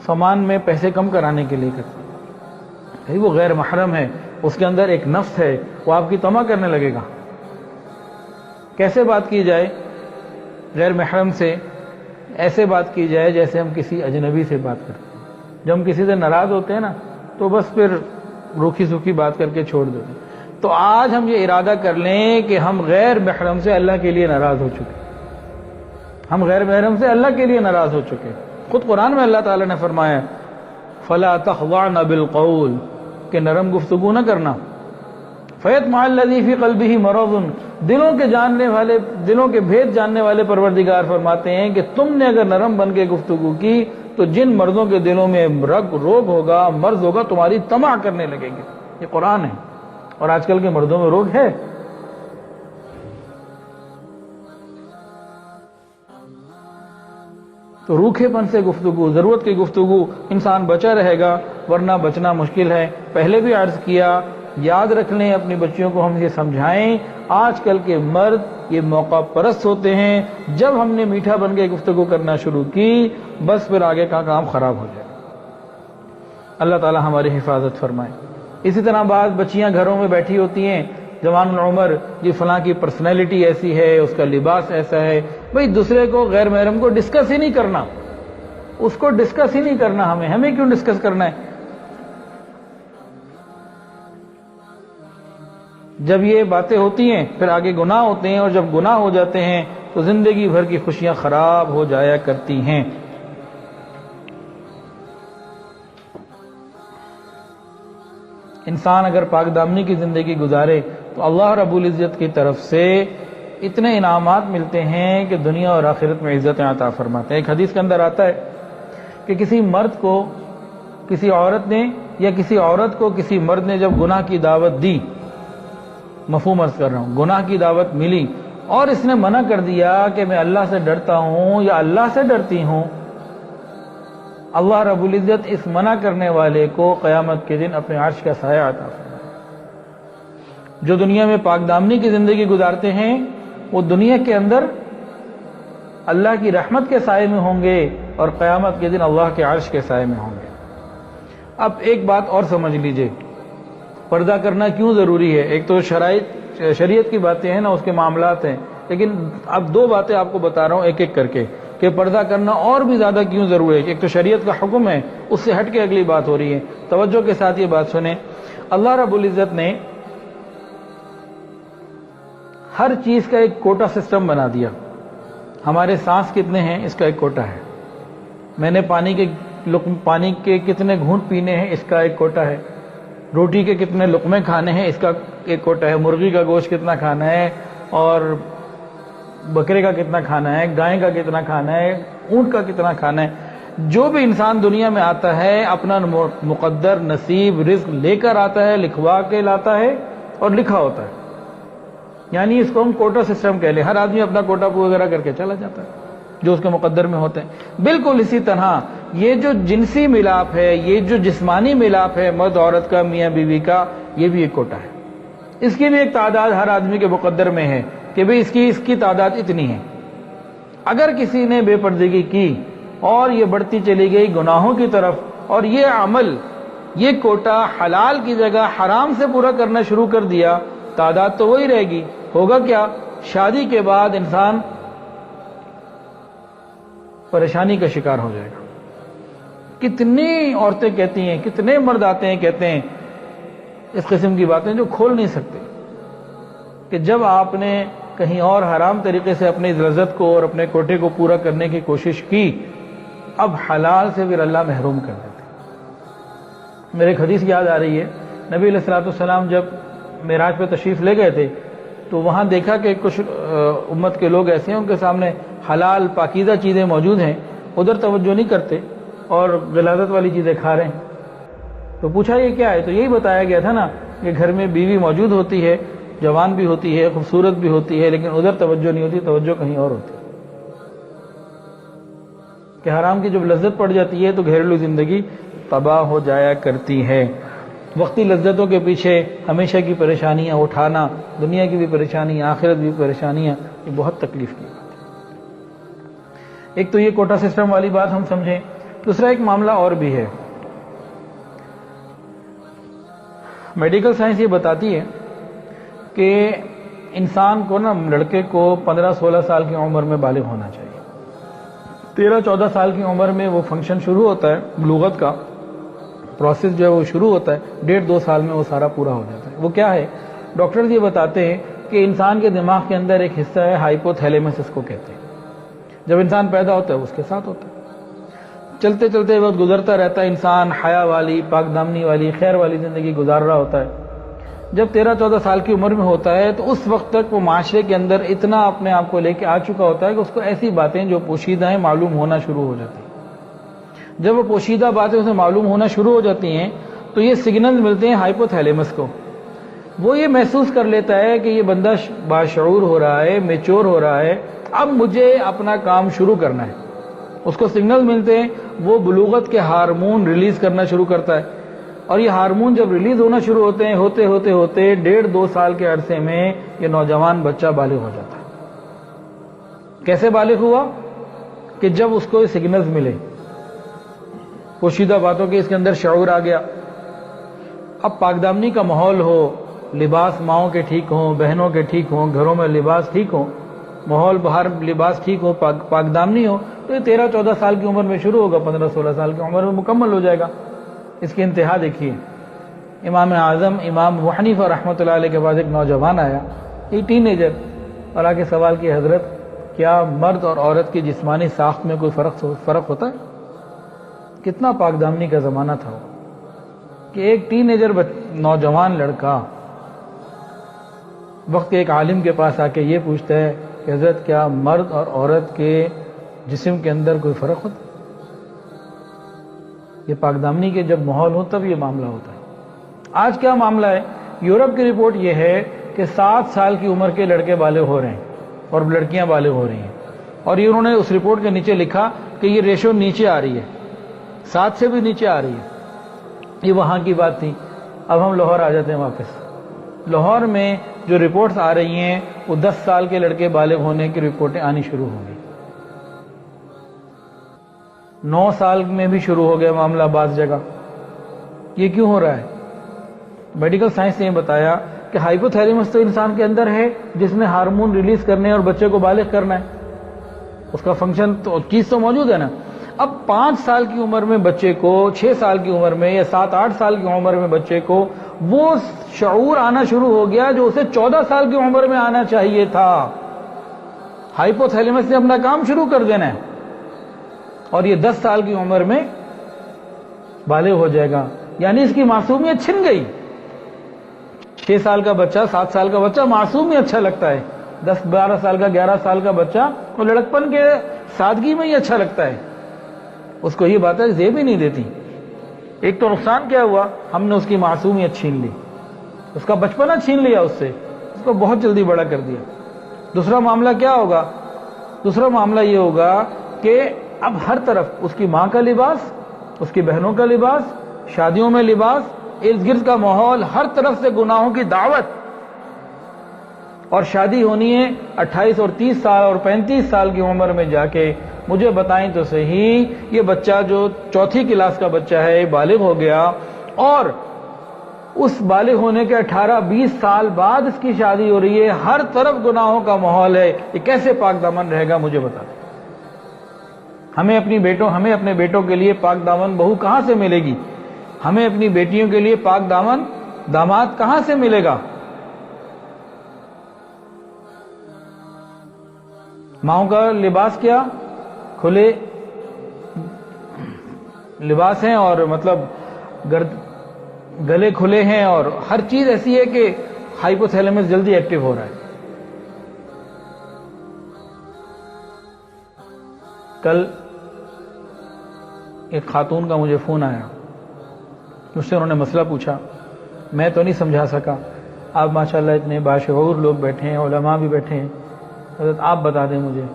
سامان میں پیسے کم کرانے کے لیے کرتے ہیں۔ بھئی وہ غیر محرم ہے، اس کے اندر ایک نفس ہے، وہ آپ کی طمع کرنے لگے گا۔ کیسے بات کی جائے غیر محرم سے؟ ایسے بات کی جائے جیسے ہم کسی اجنبی سے بات کرتے ہیں۔ جب ہم کسی سے ناراض ہوتے ہیں نا تو بس پھر روکھی سوکھی بات کر کے چھوڑ دیتے ہیں۔ تو آج ہم یہ ارادہ کر لیں کہ ہم غیر محرم سے اللہ کے لیے ناراض ہو چکے، ہم غیر محرم سے اللہ کے لیے ناراض ہو چکے۔ خود قرآن میں اللہ تعالیٰ نے فرمایا فَلَا تَخْضَعْنَ بِالْقَوْلِ کہ نرم گفتگو نہ کرنا، فَيَطْمَعَ الَّذِي فِي قَلْبِهِ مَرَضٌ دلوں کے بھید جاننے والے پروردگار فرماتے ہیں کہ تم نے اگر نرم بن کے گفتگو کی تو جن مردوں کے دلوں میں روگ ہوگا، مرض ہوگا، تمہاری طمع کرنے لگیں گے۔ یہ قرآن ہے، اور آج کل کے مردوں میں روگ ہے۔ تو روکھے پن سے گفتگو، ضرورت کی گفتگو، انسان بچا رہے گا، ورنہ بچنا مشکل ہے۔ پہلے بھی عرض کیا، یاد رکھ لیں، اپنی بچیوں کو ہم یہ سمجھائیں، آج کل کے مرد یہ موقع پرست ہوتے ہیں۔ جب ہم نے میٹھا بن کے گفتگو کرنا شروع کی، بس پھر آگے کا کام خراب ہو جائے۔ اللہ تعالی ہماری حفاظت فرمائے۔ اسی طرح بعض بچیاں گھروں میں بیٹھی ہوتی ہیں، جوان العمر، جی فلاں کی پرسنالٹی ایسی ہے، اس کا لباس ایسا ہے۔ بھئی دوسرے کو، غیر محرم کو ڈسکس ہی نہیں کرنا، اس کو ڈسکس ہی نہیں کرنا، ہمیں کیوں ڈسکس کرنا ہے؟ جب یہ باتیں ہوتی ہیں پھر آگے گناہ ہوتے ہیں، اور جب گناہ ہو جاتے ہیں تو زندگی بھر کی خوشیاں خراب ہو جایا کرتی ہیں۔ انسان اگر پاک دامنی کی زندگی گزارے تو اللہ رب العزت کی طرف سے اتنے انعامات ملتے ہیں کہ دنیا اور آخرت میں عزت عطا فرماتے ہیں۔ ایک حدیث کے اندر آتا ہے کہ کسی مرد کو کسی عورت نے، یا کسی عورت کو کسی مرد نے جب گناہ کی دعوت دی، مفہوم عرض کر رہا ہوں، گناہ کی دعوت ملی اور اس نے منع کر دیا کہ میں اللہ سے ڈرتا ہوں یا اللہ سے ڈرتی ہوں، اللہ رب العزت اس منع کرنے والے کو قیامت کے دن اپنے عرش کا سایہ عطا فرمائے۔ جو دنیا میں پاک دامنی کی زندگی گزارتے ہیں وہ دنیا کے اندر اللہ کی رحمت کے سائے میں ہوں گے، اور قیامت کے دن اللہ کے عرش کے سائے میں ہوں گے۔ اب ایک بات اور سمجھ لیجئے، پردہ کرنا کیوں ضروری ہے؟ ایک تو شریعت کی باتیں ہیں نا، اس کے معاملات ہیں، لیکن اب دو باتیں آپ کو بتا رہا ہوں ایک ایک کر کے کہ پردہ کرنا اور بھی زیادہ کیوں ضروری ہے۔ ایک تو شریعت کا حکم ہے، اس سے ہٹ کے اگلی بات ہو رہی ہے۔ توجہ کے ساتھ یہ بات سنیں، اللہ رب العزت نے ہر چیز کا ایک کوٹا سسٹم بنا دیا۔ ہمارے سانس کتنے ہیں اس کا ایک کوٹا ہے، میں نے پانی کے کتنے گھونٹ پینے ہیں اس کا ایک کوٹا ہے، روٹی کے کتنے لقمے کھانے ہیں اس کا ایک کوٹا ہے، مرغی کا گوشت کتنا کھانا ہے، اور بکرے کا کتنا کھانا ہے، گائے کا کتنا کھانا ہے، اونٹ کا کتنا کھانا ہے۔ جو بھی انسان دنیا میں آتا ہے اپنا مقدر نصیب رزق لے کر آتا ہے، لکھوا کے لاتا ہے اور لکھا ہوتا ہے، یعنی اس کو ہم کوٹا سسٹم کہہ لیں۔ ہر آدمی اپنا کوٹا وغیرہ کر کے چلا جاتا ہے جو اس کے مقدر میں ہوتے ہیں۔ بالکل اسی طرح یہ جو جنسی ملاپ ہے، یہ جو جسمانی ملاپ ہے مرد عورت کا، میاں بیوی کا، یہ بھی ایک کوٹا ہے۔ اس کی بھی ایک تعداد ہر آدمی کے مقدر میں ہے کہ بھئی اس کی تعداد اتنی ہے۔ اگر کسی نے بے پردگی کی اور یہ بڑھتی چلی گئی گناہوں کی طرف، اور یہ عمل، یہ کوٹا حلال کی جگہ حرام سے پورا کرنا شروع کر دیا، تعداد تو وہی رہے گی۔ ہوگا کیا؟ شادی کے بعد انسان پریشانی کا شکار ہو جائے گا۔ کتنی عورتیں کہتی ہیں، کتنے مرد آتے ہیں کہتے ہیں اس قسم کی باتیں جو کھول نہیں سکتے، کہ جب آپ نے کہیں اور حرام طریقے سے اپنی لذت کو اور اپنے کوٹے کو پورا کرنے کی کوشش کی، اب حلال سے پھر اللہ محروم کر دیتے۔ میرے ایک حدیث یاد آ رہی ہے، نبی علیہ الصلوۃ والسلام جب معراج پہ تشریف لے گئے تھے تو وہاں دیکھا کہ کچھ امت کے لوگ ایسے ہیں ان کے سامنے حلال پاکیزہ چیزیں موجود ہیں، ادھر توجہ نہیں کرتے اور غلاظت والی چیزیں کھا رہے ہیں۔ تو پوچھا یہ کیا ہے؟ تو یہی بتایا گیا تھا نا کہ گھر میں بیوی موجود ہوتی ہے جوان بھی ہوتی ہے، خوبصورت بھی ہوتی ہے، لیکن ادھر توجہ نہیں ہوتی، توجہ کہیں اور ہوتی ہے کہ حرام کی جب لذت پڑ جاتی ہے تو گھریلو زندگی تباہ ہو جایا کرتی ہے۔ وقتی لذتوں کے پیچھے ہمیشہ کی پریشانیاں اٹھانا، دنیا کی بھی پریشانیاں، آخرت بھی پریشانیاں، یہ بہت تکلیف کی بات ہے۔ ایک تو یہ کوٹا سسٹم والی بات ہم سمجھیں، دوسرا ایک معاملہ اور بھی ہے۔ میڈیکل سائنس یہ بتاتی ہے کہ انسان کو لڑکے کو 15-16 سال کی عمر میں بالغ ہونا چاہیے۔ 13-14 سال کی عمر میں وہ فنکشن شروع ہوتا ہے، بلوغت کا پروسیس جو ہے وہ شروع ہوتا ہے، 1.5-2 سال میں وہ سارا پورا ہو جاتا ہے۔ وہ کیا ہے؟ ڈاکٹرز یہ بتاتے ہیں کہ انسان کے دماغ کے اندر ایک حصہ ہے ہائپو تھیلیمس، اس کو کہتے ہیں۔ جب انسان پیدا ہوتا ہے اس کے ساتھ ہوتا ہے، چلتے چلتے وقت گزرتا رہتا ہے، انسان حیا والی، پاک دامنی والی، خیر والی زندگی گزار رہا ہوتا ہے۔ جب 13-14 سال کی عمر میں ہوتا ہے تو اس وقت تک وہ معاشرے کے اندر اتنا اپنے آپ کو لے کے آ چکا ہوتا ہے کہ اس کو ایسی باتیں جو پوشیدہ ہیں معلوم ہونا شروع ہو جاتی ہیں۔ جب وہ پوشیدہ باتیں اسے معلوم ہونا شروع ہو جاتی ہیں تو یہ سگنل ملتے ہیں ہائپو تھیلیمس کو۔ وہ یہ محسوس کر لیتا ہے کہ یہ بندہ باشعور ہو رہا ہے، میچور ہو رہا ہے، اب مجھے اپنا کام شروع کرنا ہے۔ اس کو سگنل ملتے ہیں، وہ بلوغت کے ہارمون ریلیز کرنا شروع کرتا ہے، اور یہ ہارمون جب ریلیز ہونا شروع ہوتے ہیں، ہوتے 1.5-2 سال کے عرصے میں یہ نوجوان بچہ بالغ ہو جاتا ہے۔ کیسے بالغ ہوا؟ کہ جب اس کو یہ سگنلز ملے، پوشیدہ باتوں کے اس کے اندر شعور آ گیا۔ اب پاک دامنی کا ماحول ہو، لباس ماؤں کے ٹھیک ہوں، بہنوں کے ٹھیک ہوں، گھروں میں لباس ٹھیک ہوں، ماحول باہر لباس ٹھیک ہو، پاک دامنی ہو، تو یہ 13-14 سال کی عمر میں شروع ہوگا، 15-16 سال کی عمر میں مکمل ہو جائے گا۔ اس کی انتہا دیکھیے، امام اعظم امام ابو حنیفہ رحمۃ اللہ علیہ کے بعد ایک نوجوان آیا، ایک ٹین ایجر، اور آ کے سوال کیا، حضرت کیا مرد اور عورت کی جسمانی ساخت میں کوئی فرق ہوتا ہے؟ کتنا پاک دامنی کا زمانہ تھا کہ ایک ٹین ایجر نوجوان لڑکا وقت کے ایک عالم کے پاس آ کے یہ پوچھتا ہے کہ حضرت کیا مرد اور عورت کے جسم کے اندر کوئی فرق ہوتا ہے؟ یہ پاک دامنی کے جب ماحول ہو تب یہ معاملہ ہوتا ہے۔ آج کیا معاملہ ہے؟ یورپ کی رپورٹ یہ ہے کہ 7 سال کی عمر کے لڑکے بالغ ہو رہے ہیں اور لڑکیاں بالغ ہو رہی ہیں، اور یہ انہوں نے اس رپورٹ کے نیچے لکھا کہ یہ ریشو نیچے آ رہی ہے، 7 سے بھی نیچے آ رہی ہے۔ یہ وہاں کی بات تھی۔ اب ہم لاہور آ جاتے ہیں واپس۔ لاہور میں جو رپورٹس آ رہی ہیں وہ 10 سال کے لڑکے بالغ ہونے کی رپورٹیں آنی شروع ہو گئی، 9 سال میں بھی شروع ہو گیا معاملہ بعض جگہ۔ یہ کیوں ہو رہا ہے؟ میڈیکل سائنس نے یہ بتایا کہ ہائپو تھیلیمس تو انسان کے اندر ہے جس نے ہارمون ریلیز کرنے اور بچے کو بالغ کرنا ہے، اس کا فنکشن تو چیز تو موجود ہے نا۔ اب 5 سال کی عمر میں بچے کو، 6 سال کی عمر میں یا 7-8 سال کی عمر میں بچے کو وہ شعور آنا شروع ہو گیا جو اسے 14 سال کی عمر میں آنا چاہیے تھا۔ ہائپو تھیلیمس نے اپنا کام شروع کر دینا ہے اور یہ 10 سال کی عمر میں بالغ ہو جائے گا، یعنی اس کی معصومیت چھن گئی۔ 6 سال کا بچہ، 7 سال کا بچہ معصوم ہی اچھا لگتا ہے، 10-12 سال کا، 11 سال کا بچہ وہ لڑکپن کے سادگی میں ہی اچھا لگتا ہے، اس کو یہ باتیں زیب ہی نہیں دیتی۔ ایک تو نقصان کیا ہوا، ہم نے اس کی معصومیت چھین لی، اس کا بچپنا چھین لیا، اس سے اس کو بہت جلدی بڑا کر دیا۔ دوسرا معاملہ کیا ہوگا؟ دوسرا معاملہ یہ ہوگا کہ اب ہر طرف اس کی ماں کا لباس، اس کی بہنوں کا لباس، شادیوں میں لباس، ارد گرد کا ماحول، ہر طرف سے گناہوں کی دعوت، اور شادی ہونی ہے 28 اور 30 سال اور 35 سال کی عمر میں جا کے۔ مجھے بتائیں تو صحیح، یہ بچہ جو 4تھی کلاس کا بچہ ہے بالغ ہو گیا، اور اس بالغ ہونے کے 18-20 سال بعد اس کی شادی ہو رہی ہے، ہر طرف گناہوں کا ماحول ہے، یہ کیسے پاک دامن رہے گا؟ مجھے بتا دیں۔ ہمیں اپنے بیٹوں کے لیے پاک دامن بہو کہاں سے ملے گی؟ ہمیں اپنی بیٹیوں کے لیے پاک دامن داماد کہاں سے ملے گا؟ ماؤں کا لباس کیا؟ کھلے لباس ہیں، اور مطلب گلے کھلے ہیں، اور ہر چیز ایسی ہے کہ ہائپو تھیلیمس جلدی ایکٹیو ہو رہا ہے۔ کل ایک خاتون کا مجھے فون آیا، مجھ سے انہوں نے مسئلہ پوچھا، میں تو نہیں سمجھا سکا، آپ ماشاءاللہ اتنے باشعور لوگ بیٹھے ہیں، علماء بھی بیٹھے ہیں، حضرت آپ بتا دیں مجھے،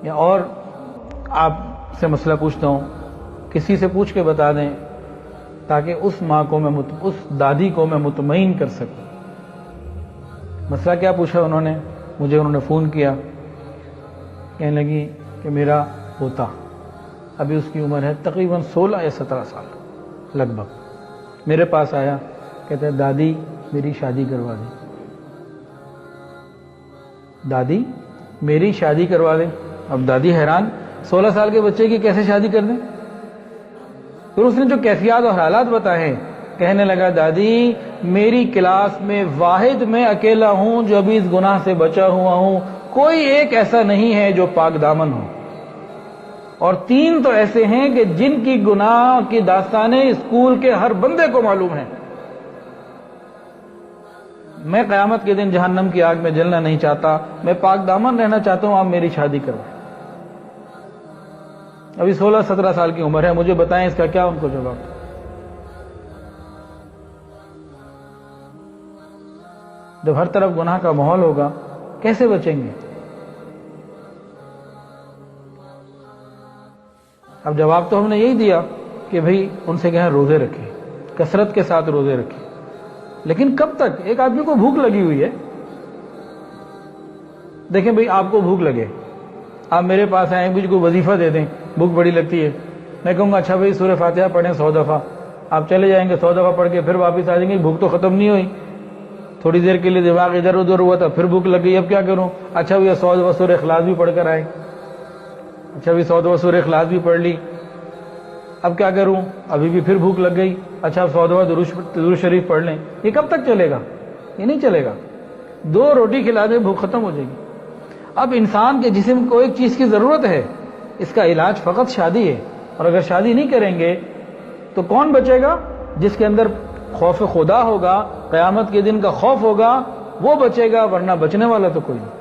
یا اور آپ سے مسئلہ پوچھتا ہوں، کسی سے پوچھ کے بتا دیں تاکہ اس ماں کو اس دادی کو میں مطمئن کر سکوں۔ مسئلہ کیا پوچھا انہوں نے؟ مجھے انہوں نے فون کیا، کہنے لگی کہ میرا پوتا، ابھی اس کی عمر ہے تقریباً 16 یا 17 سال لگ بھگ، میرے پاس آیا، کہتا ہے دادی میری شادی کروا دیں، دادی میری شادی کروا دیں۔ اب دادی حیران، 16 سال کے بچے کی کیسے شادی کر دیں؟ پھر اس نے جو کیفیات اور حالات بتائے، کہنے لگا دادی میری کلاس میں واحد میں اکیلا ہوں جو ابھی اس گناہ سے بچا ہوا ہوں، کوئی ایک ایسا نہیں ہے جو پاک دامن ہو، اور 3 تو ایسے ہیں کہ جن کی گناہ کی داستانیں اسکول کے ہر بندے کو معلوم ہیں۔ میں قیامت کے دن جہنم کی آگ میں جلنا نہیں چاہتا، میں پاک دامن رہنا چاہتا ہوں، آپ میری شادی کروائیں۔ ابھی 16-17 سال کی عمر ہے، مجھے بتائیں اس کا کیا ان کو جواب؟ جب ہر طرف گناہ کا ماحول ہوگا کیسے بچیں گے؟ اب جواب تو ہم نے یہی دیا کہ بھئی ان سے کہیں روزے رکھیں، کثرت کے ساتھ روزے رکھیں، لیکن کب تک؟ ایک آدمی کو بھوک لگی ہوئی ہے، دیکھیں بھئی آپ کو بھوک لگے، آپ میرے پاس آئیں، مجھ کو وظیفہ دے دیں، بھوک بڑی لگتی ہے، میں کہوں گا اچھا بھئی سورہ فاتحہ پڑھیں 100 دفعہ، آپ چلے جائیں گے 100 دفعہ پڑھ کے پھر واپس آ جائیں گے، بھوک تو ختم نہیں ہوئی، تھوڑی دیر کے لیے دماغ ادھر ادھر ہوا تھا، پھر بھوک لگ گئی، اب کیا کروں؟ اچھا بھئی 100 دفعہ سورہ اخلاص بھی پڑھ کر آئے، اچھا بھئی 100 دفعہ سورہ اخلاص بھی پڑھ لی، اب کیا کروں؟ ابھی بھی پھر بھوک لگ گئی، اچھا 100 دفعہ درود شریف پڑھ لیں، یہ کب تک چلے گا؟ یہ نہیں چلے گا، 2 روٹی کھلا دے بھوک ختم ہو جائے گی۔ اب انسان کے جسم کو ایک چیز کی ضرورت ہے، اس کا علاج فقط شادی ہے، اور اگر شادی نہیں کریں گے تو کون بچے گا؟ جس کے اندر خوف خدا ہوگا، قیامت کے دن کا خوف ہوگا، وہ بچے گا، ورنہ بچنے والا تو کوئی نہیں۔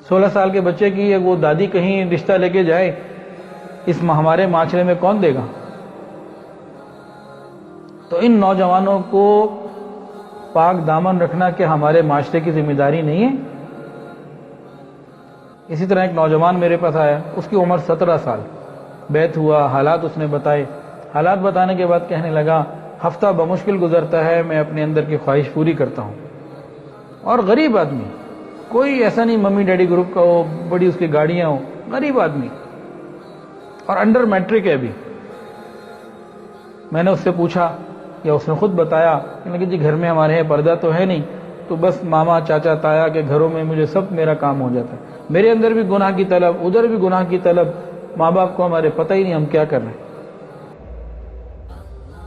16 سال کے بچے کی وہ دادی کہیں رشتہ لے کے جائے، اس ہمارے معاشرے میں کون دے گا؟ تو ان نوجوانوں کو پاک دامن رکھنا کہ ہمارے معاشرے کی ذمہ داری نہیں ہے؟ اسی طرح ایک نوجوان میرے پاس آیا، اس کی عمر 17 سال، بیت ہوا، حالات اس نے بتائے، حالات بتانے کے بعد کہنے لگا ہفتہ بمشکل گزرتا ہے، میں اپنے اندر کی خواہش پوری کرتا ہوں، اور غریب آدمی، کوئی ایسا نہیں ممی ڈیڈی گروپ کا ہو، بڑی اس کی گاڑیاں ہو، غریب آدمی، اور انڈر میٹرک ہے ابھی۔ میں نے اس سے پوچھا، یا اس نے خود بتایا کہ جی گھر میں ہمارے یہاں پردہ تو ہے نہیں، تو بس ماما چاچا تایا کے گھروں میں مجھے سب میرا کام ہو جاتا ہے، میرے اندر بھی گناہ کی طلب، ادھر بھی گناہ کی طلب، ماں باپ کو ہمارے پتہ ہی نہیں ہم کیا کر رہے ہیں۔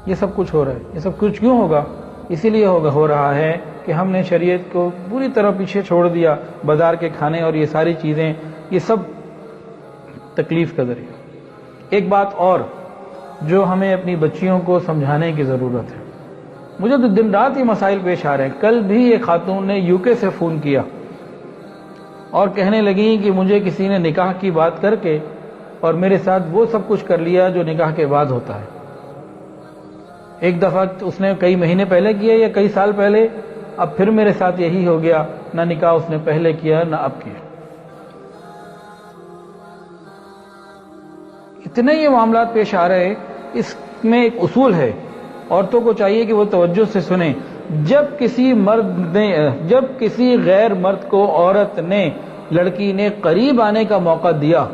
یہ سب کچھ ہو رہا ہے، یہ سب کچھ کیوں ہوگا؟ اسی لیے ہو رہا ہے کہ ہم نے شریعت کو پوری طرح پیچھے چھوڑ دیا، بازار کے کھانے اور یہ ساری چیزیں، یہ سب تکلیف کا ذریعہ۔ ایک بات اور جو ہمیں اپنی بچیوں کو سمجھانے کی ضرورت ہے، مجھے تو دن رات یہ مسائل پیش آ رہے ہیں۔ کل بھی ایک خاتون نے UK سے فون کیا اور کہنے لگی کہ مجھے کسی نے نکاح کی بات کر کے اور میرے ساتھ وہ سب کچھ کر لیا جو نکاح کے بعد ہوتا ہے۔ ایک دفعہ اس نے کئی مہینے پہلے کیا یا کئی سال پہلے، اب پھر میرے ساتھ یہی ہو گیا، نہ نکاح اس نے پہلے کیا نہ اب کیا۔ اتنے یہ معاملات پیش آ رہے، اس میں ایک اصول ہے، عورتوں کو چاہیے کہ وہ توجہ سے سنیں۔ جب کسی غیر مرد کو عورت نے، لڑکی نے قریب آنے کا موقع دیا،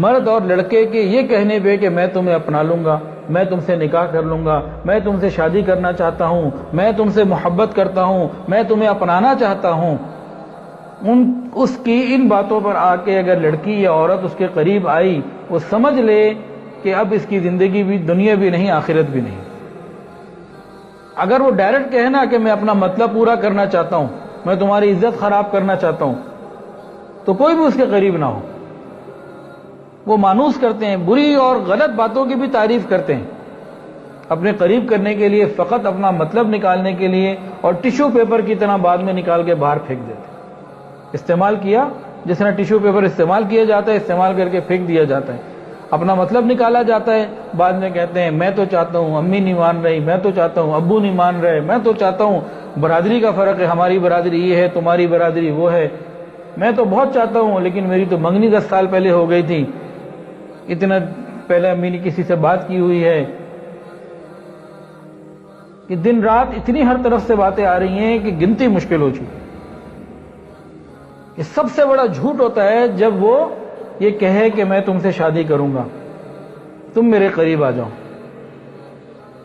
مرد اور لڑکے کے یہ کہنے پہ کہ میں تمہیں اپنا لوں گا، میں تم سے نکاح کر لوں گا، میں تم سے شادی کرنا چاہتا ہوں، میں تم سے محبت کرتا ہوں، میں تمہیں اپنانا چاہتا ہوں، اس کی ان باتوں پر آ کے اگر لڑکی یا عورت اس کے قریب آئی، وہ سمجھ لے کہ اب اس کی زندگی بھی دنیا بھی نہیں آخرت بھی نہیں۔ اگر وہ ڈائریکٹ کہے نا کہ میں اپنا مطلب پورا کرنا چاہتا ہوں، میں تمہاری عزت خراب کرنا چاہتا ہوں، تو کوئی بھی اس کے قریب نہ ہو۔ وہ مانوس کرتے ہیں، بری اور غلط باتوں کی بھی تعریف کرتے ہیں، اپنے قریب کرنے کے لیے، فقط اپنا مطلب نکالنے کے لیے، اور ٹیشو پیپر کی طرح بعد میں نکال کے باہر پھینک دیتے ہیں۔ استعمال کیا جس طرح ٹیشو پیپر استعمال کیا جاتا ہے، استعمال کر کے پھینک دیا جاتا ہے۔ اپنا مطلب نکالا جاتا ہے، بعد میں کہتے ہیں میں تو چاہتا ہوں، امی نہیں مان رہی، میں تو چاہتا ہوں، ابو نہیں مان رہے، میں تو چاہتا ہوں، برادری کا فرق ہے، ہماری برادری یہ ہے، تمہاری برادری وہ ہے، میں تو بہت چاہتا ہوں لیکن میری تو منگنی 10 سال پہلے ہو گئی تھی، اتنا پہلے امی نے کسی سے بات کی ہوئی ہے، کہ دن رات اتنی ہر طرف سے باتیں آ رہی ہیں کہ گنتی مشکل ہو چکی۔ یہ سب سے بڑا جھوٹ ہوتا ہے جب وہ یہ کہے کہ میں تم سے شادی کروں گا، تم میرے قریب آ جاؤ۔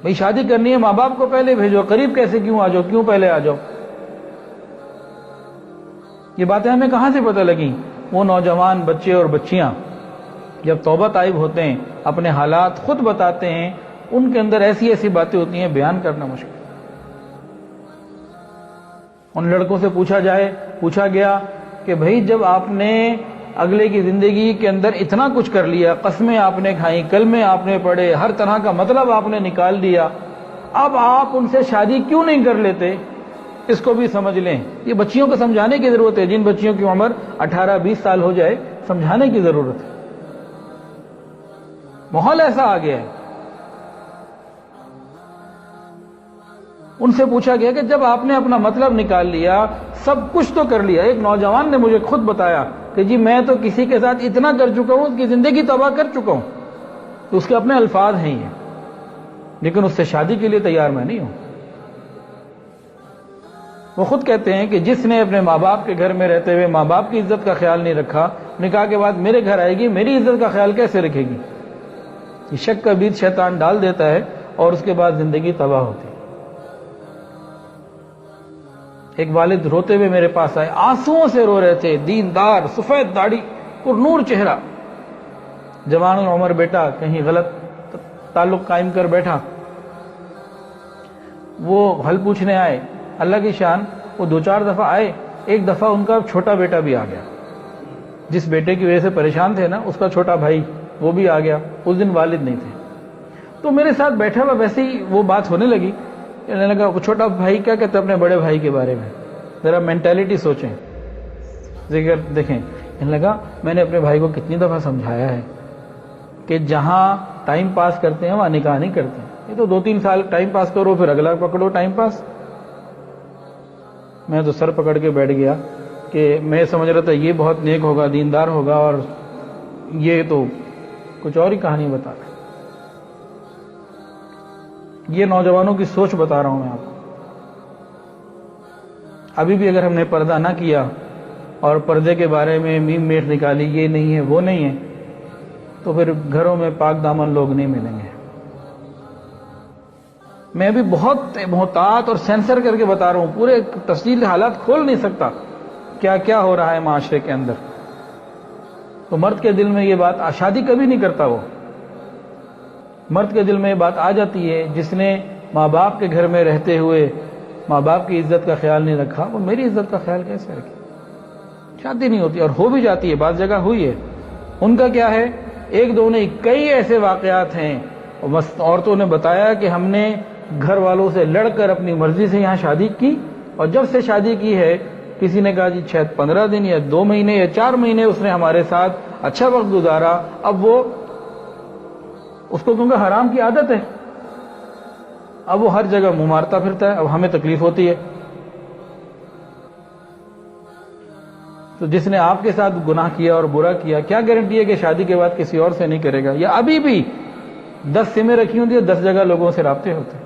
بھئی شادی کرنی ہے، ماں باپ کو پہلے بھیجو، قریب کیسے کیوں آ جاؤ، کیوں پہلے آ جاؤ؟ یہ باتیں ہمیں کہاں سے پتہ لگیں؟ وہ نوجوان بچے اور بچیاں جب توبہ طائب ہوتے ہیں، اپنے حالات خود بتاتے ہیں، ان کے اندر ایسی ایسی باتیں ہوتی ہیں بیان کرنا مشکل۔ ان لڑکوں سے پوچھا گیا کہ بھئی جب آپ نے اگلے کی زندگی کے اندر اتنا کچھ کر لیا، قسمیں آپ نے کھائیں، کلمے آپ نے پڑھے، ہر طرح کا مطلب آپ نے نکال دیا، اب آپ ان سے شادی کیوں نہیں کر لیتے؟ اس کو بھی سمجھ لیں۔ یہ بچیوں کو سمجھانے کی ضرورت ہے، جن بچیوں کی عمر 18-20 سال ہو جائے، سمجھانے کی ضرورت ہے۔ ماحول ایسا آ گیا ہے۔ ان سے پوچھا گیا کہ جب آپ نے اپنا مطلب نکال لیا، سب کچھ تو کر لیا، ایک نوجوان نے مجھے خود بتایا کہ جی میں تو کسی کے ساتھ اتنا کر چکا ہوں، اس کی زندگی تباہ کر چکا ہوں، تو اس کے اپنے الفاظ ہیں یہ، لیکن اس سے شادی کے لیے تیار میں نہیں ہوں۔ وہ خود کہتے ہیں کہ جس نے اپنے ماں باپ کے گھر میں رہتے ہوئے ماں باپ کی عزت کا خیال نہیں رکھا، نکاح کے بعد میرے گھر آئے گی، میری عزت کا خیال کیسے رکھے گی؟ یہ شک کا بیج شیطان ڈال دیتا ہے اور اس کے بعد زندگی تباہ ہوتی ہے۔ ایک والد روتے ہوئے میرے پاس آئے، آنسوؤں سے رو رہے تھے، دیندار، سفید داڑھی، پرنور چہرہ، جوان العمر بیٹا کہیں غلط تعلق قائم کر بیٹھا۔ وہ حل پوچھنے آئے، اللہ کی شان، وہ 2-4 دفعہ آئے، ایک دفعہ ان کا چھوٹا بیٹا بھی آ گیا، جس بیٹے کی وجہ سے پریشان تھے نا، اس کا چھوٹا بھائی وہ بھی آ گیا، اس دن والد نہیں تھے۔ تو میرے ساتھ بیٹھا ہوا ویسے ہی وہ بات ہونے لگی، کہنے لگا وہ چھوٹا بھائی کیا کہتا ہے اپنے بڑے بھائی کے بارے میں، ذرا مینٹیلٹی سوچیں، ذکر دیکھیں۔ کہنے لگا میں نے اپنے بھائی کو کتنی دفعہ سمجھایا ہے کہ جہاں ٹائم پاس کرتے ہیں وہاں نکاح نہیں کرتے، یہ تو 2-3 سال ٹائم پاس کرو پھر اگلا پکڑو ٹائم پاس۔ میں تو سر پکڑ کے بیٹھ گیا کہ میں سمجھ رہا تھا یہ بہت نیک ہوگا، دیندار ہوگا، اور یہ تو کچھ اور ہی کہانی بتا رہا ہے۔ یہ نوجوانوں کی سوچ بتا رہا ہوں میں آپ کو۔ ابھی بھی اگر ہم نے پردہ نہ کیا اور پردے کے بارے میں میم میٹ نکالی، یہ نہیں ہے وہ نہیں ہے، تو پھر گھروں میں پاک دامن لوگ نہیں ملیں گے۔ میں بھی بہت محتاط اور سینسر کر کے بتا رہا ہوں، پورے تفصیل حالات کھول نہیں سکتا کیا کیا ہو رہا ہے معاشرے کے اندر۔ تو مرد کے دل میں یہ بات، شادی کبھی نہیں کرتا وہ، مرد کے دل میں یہ بات آ جاتی ہے جس نے ماں باپ کے گھر میں رہتے ہوئے ماں باپ کی عزت کا خیال نہیں رکھا، وہ میری عزت کا خیال کیسے رکھے؟ شادی نہیں ہوتی، اور ہو بھی جاتی ہے، بعض جگہ ہوئی ہے۔ ان کا کیا ہے، 1-2 نہیں، کئی ایسے واقعات ہیں۔ عورتوں نے بتایا کہ ہم نے گھر والوں سے لڑ کر اپنی مرضی سے یہاں شادی کی، اور جب سے شادی کی ہے کسی نے کہا جی شاید 15 دن یا 2 مہینے یا 4 مہینے اس نے ہمارے ساتھ اچھا وقت گزارا، اب وہ اس کو کیونکہ حرام کی عادت ہے، اب وہ ہر جگہ منہ مارتا پھرتا ہے، اب ہمیں تکلیف ہوتی ہے۔ تو جس نے آپ کے ساتھ گناہ کیا اور برا کیا، کیا گارنٹی ہے کہ شادی کے بعد کسی اور سے نہیں کرے گا؟ یا ابھی بھی 10 سمیں رکھی ہوتی ہیں، 10 جگہ لوگوں سے رابطے ہوتے ہیں۔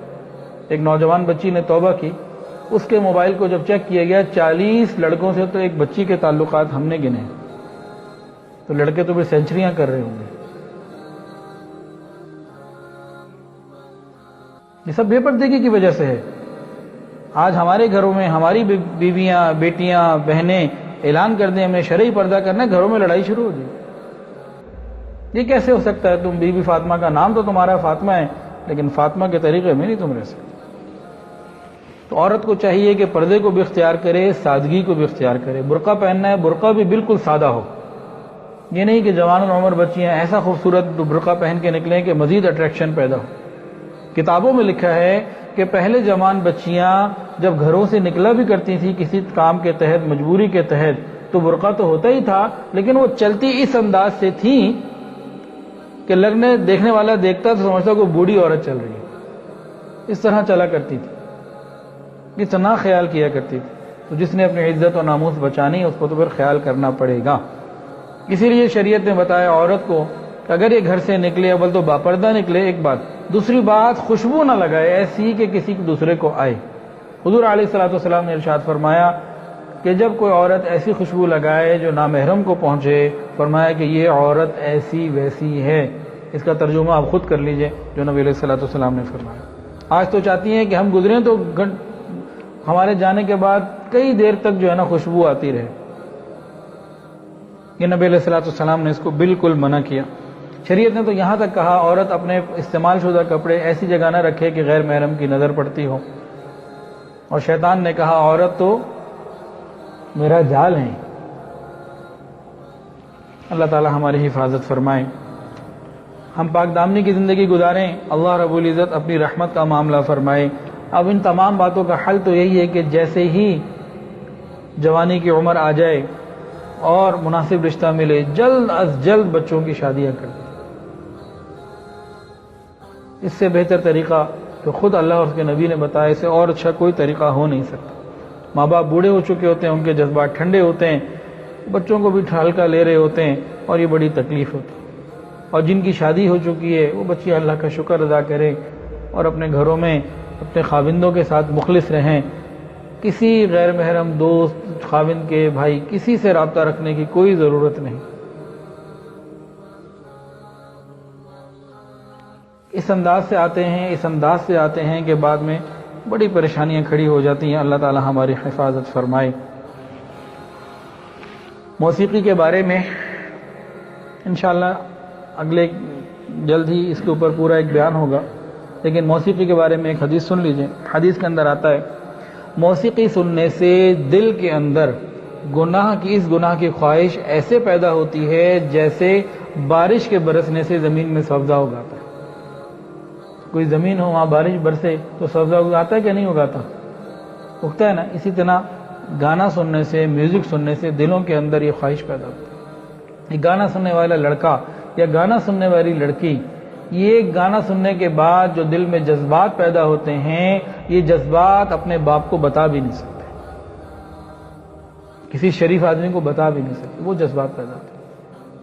ایک نوجوان بچی نے توبہ کی، اس کے موبائل کو جب چیک کیا گیا 40 لڑکوں سے تو ایک بچی کے تعلقات ہم نے گنے، تو لڑکے تو بھی سینچریاں کر رہے ہوں گے۔ یہ سب بے پردگی کی وجہ سے ہے۔ آج ہمارے گھروں میں ہماری بیویاں، بیٹیاں، بہنیں اعلان کر دیں ہمیں شرعی پردہ کرنا ہے، گھروں میں لڑائی شروع ہو گئی۔ یہ کیسے ہو سکتا ہے؟ تم بی بی فاطمہ کا نام تو تمہارا فاطمہ ہے، لیکن فاطمہ کے طریقے میں نہیں تم رہ سکتے۔ تو عورت کو چاہیے کہ پردے کو بھی اختیار کرے، سادگی کو بھی اختیار کرے۔ برقع پہننا ہے، برقع بھی بالکل سادہ ہو، یہ نہیں کہ جوان العمر بچیاں ایسا خوبصورت برقع پہن کے نکلیں کہ مزید اٹریکشن پیدا ہو۔ کتابوں میں لکھا ہے کہ پہلے جوان بچیاں جب گھروں سے نکلا بھی کرتی تھی کسی کام کے تحت، مجبوری کے تحت، تو برقع تو ہوتا ہی تھا، لیکن وہ چلتی اس انداز سے تھیں کہ دیکھنے والا دیکھتا تو سمجھتا کوئی بوڑھی عورت چل رہی ہے. اس طرح چلا کرتی تھی، اتنا خیال کیا کرتی تھی. تو جس نے اپنی عزت و ناموس بچانی اس کو تو پھر خیال کرنا پڑے گا. اسی لیے شریعت نے بتایا عورت کو کہ اگر یہ گھر سے نکلے، اول تو باپردہ نکلے، ایک بات. دوسری بات، خوشبو نہ لگائے ایسی کہ کسی دوسرے کو آئے. حضور علیہ الصلوۃ والسلام نے ارشاد فرمایا کہ جب کوئی عورت ایسی خوشبو لگائے جو نامحرم کو پہنچے، فرمایا کہ یہ عورت ایسی ویسی ہے. اس کا ترجمہ آپ خود کر لیجئے جو نبی علیہ الصلوۃ والسلام نے فرمایا. آج تو چاہتی ہیں کہ ہم گزریں تو ہمارے جانے کے بعد کئی دیر تک جو ہے نا خوشبو آتی رہے. یہ نبی علیہ الصلوۃ والسلام نے اس کو بالکل منع کیا. شریعت نے تو یہاں تک کہا عورت اپنے استعمال شدہ کپڑے ایسی جگہ نہ رکھے کہ غیر محرم کی نظر پڑتی ہو. اور شیطان نے کہا عورت تو میرا جال ہے. اللہ تعالی ہماری حفاظت فرمائے. ہم پاک دامنی کی زندگی گزاریں، اللہ رب العزت اپنی رحمت کا معاملہ فرمائے. اب ان تمام باتوں کا حل تو یہی ہے کہ جیسے ہی جوانی کی عمر آ جائے اور مناسب رشتہ ملے، جلد از جلد بچوں کی شادیاں کر دیں. اس سے بہتر طریقہ تو خود اللہ اور اس کے نبی نے بتایا، اسے اور اچھا کوئی طریقہ ہو نہیں سکتا. ماں باپ بوڑھے ہو چکے ہوتے ہیں، ان کے جذبات ٹھنڈے ہوتے ہیں، بچوں کو بھی ہلکا لے رہے ہوتے ہیں اور یہ بڑی تکلیف ہوتی ہے. اور جن کی شادی ہو چکی ہے وہ بچے اللہ کا شکر ادا کریں اور اپنے گھروں میں اپنے خاوندوں کے ساتھ مخلص رہیں. کسی غیر محرم دوست، خاوند کے بھائی، کسی سے رابطہ رکھنے کی کوئی ضرورت نہیں. اس انداز سے آتے ہیں کہ بعد میں بڑی پریشانیاں کھڑی ہو جاتی ہیں. اللہ تعالی ہماری حفاظت فرمائے. موسیقی کے بارے میں انشاءاللہ اگلے جلد ہی اس کے اوپر پورا ایک بیان ہوگا، لیکن موسیقی کے بارے میں ایک حدیث سن لیجئے. حدیث کے اندر آتا ہے موسیقی سننے سے دل کے اندر اس گناہ کی خواہش ایسے پیدا ہوتی ہے جیسے بارش کے برسنے سے زمین میں سبزہ اگاتا ہے. کوئی زمین ہو وہاں بارش برسے تو سبزہ اگاتا ہے کہ نہیں اگاتا؟ اگتا ہے نا. اسی طرح گانا سننے سے، میوزک سننے سے دلوں کے اندر یہ خواہش پیدا ہوتی ہے. یہ گانا سننے والا لڑکا یا گانا سننے والی لڑکی، یہ گانا سننے کے بعد جو دل میں جذبات پیدا ہوتے ہیں، یہ جذبات اپنے باپ کو بتا بھی نہیں سکتے، کسی شریف آدمی کو بتا بھی نہیں سکتے. وہ جذبات پیدا ہوتے ہیں.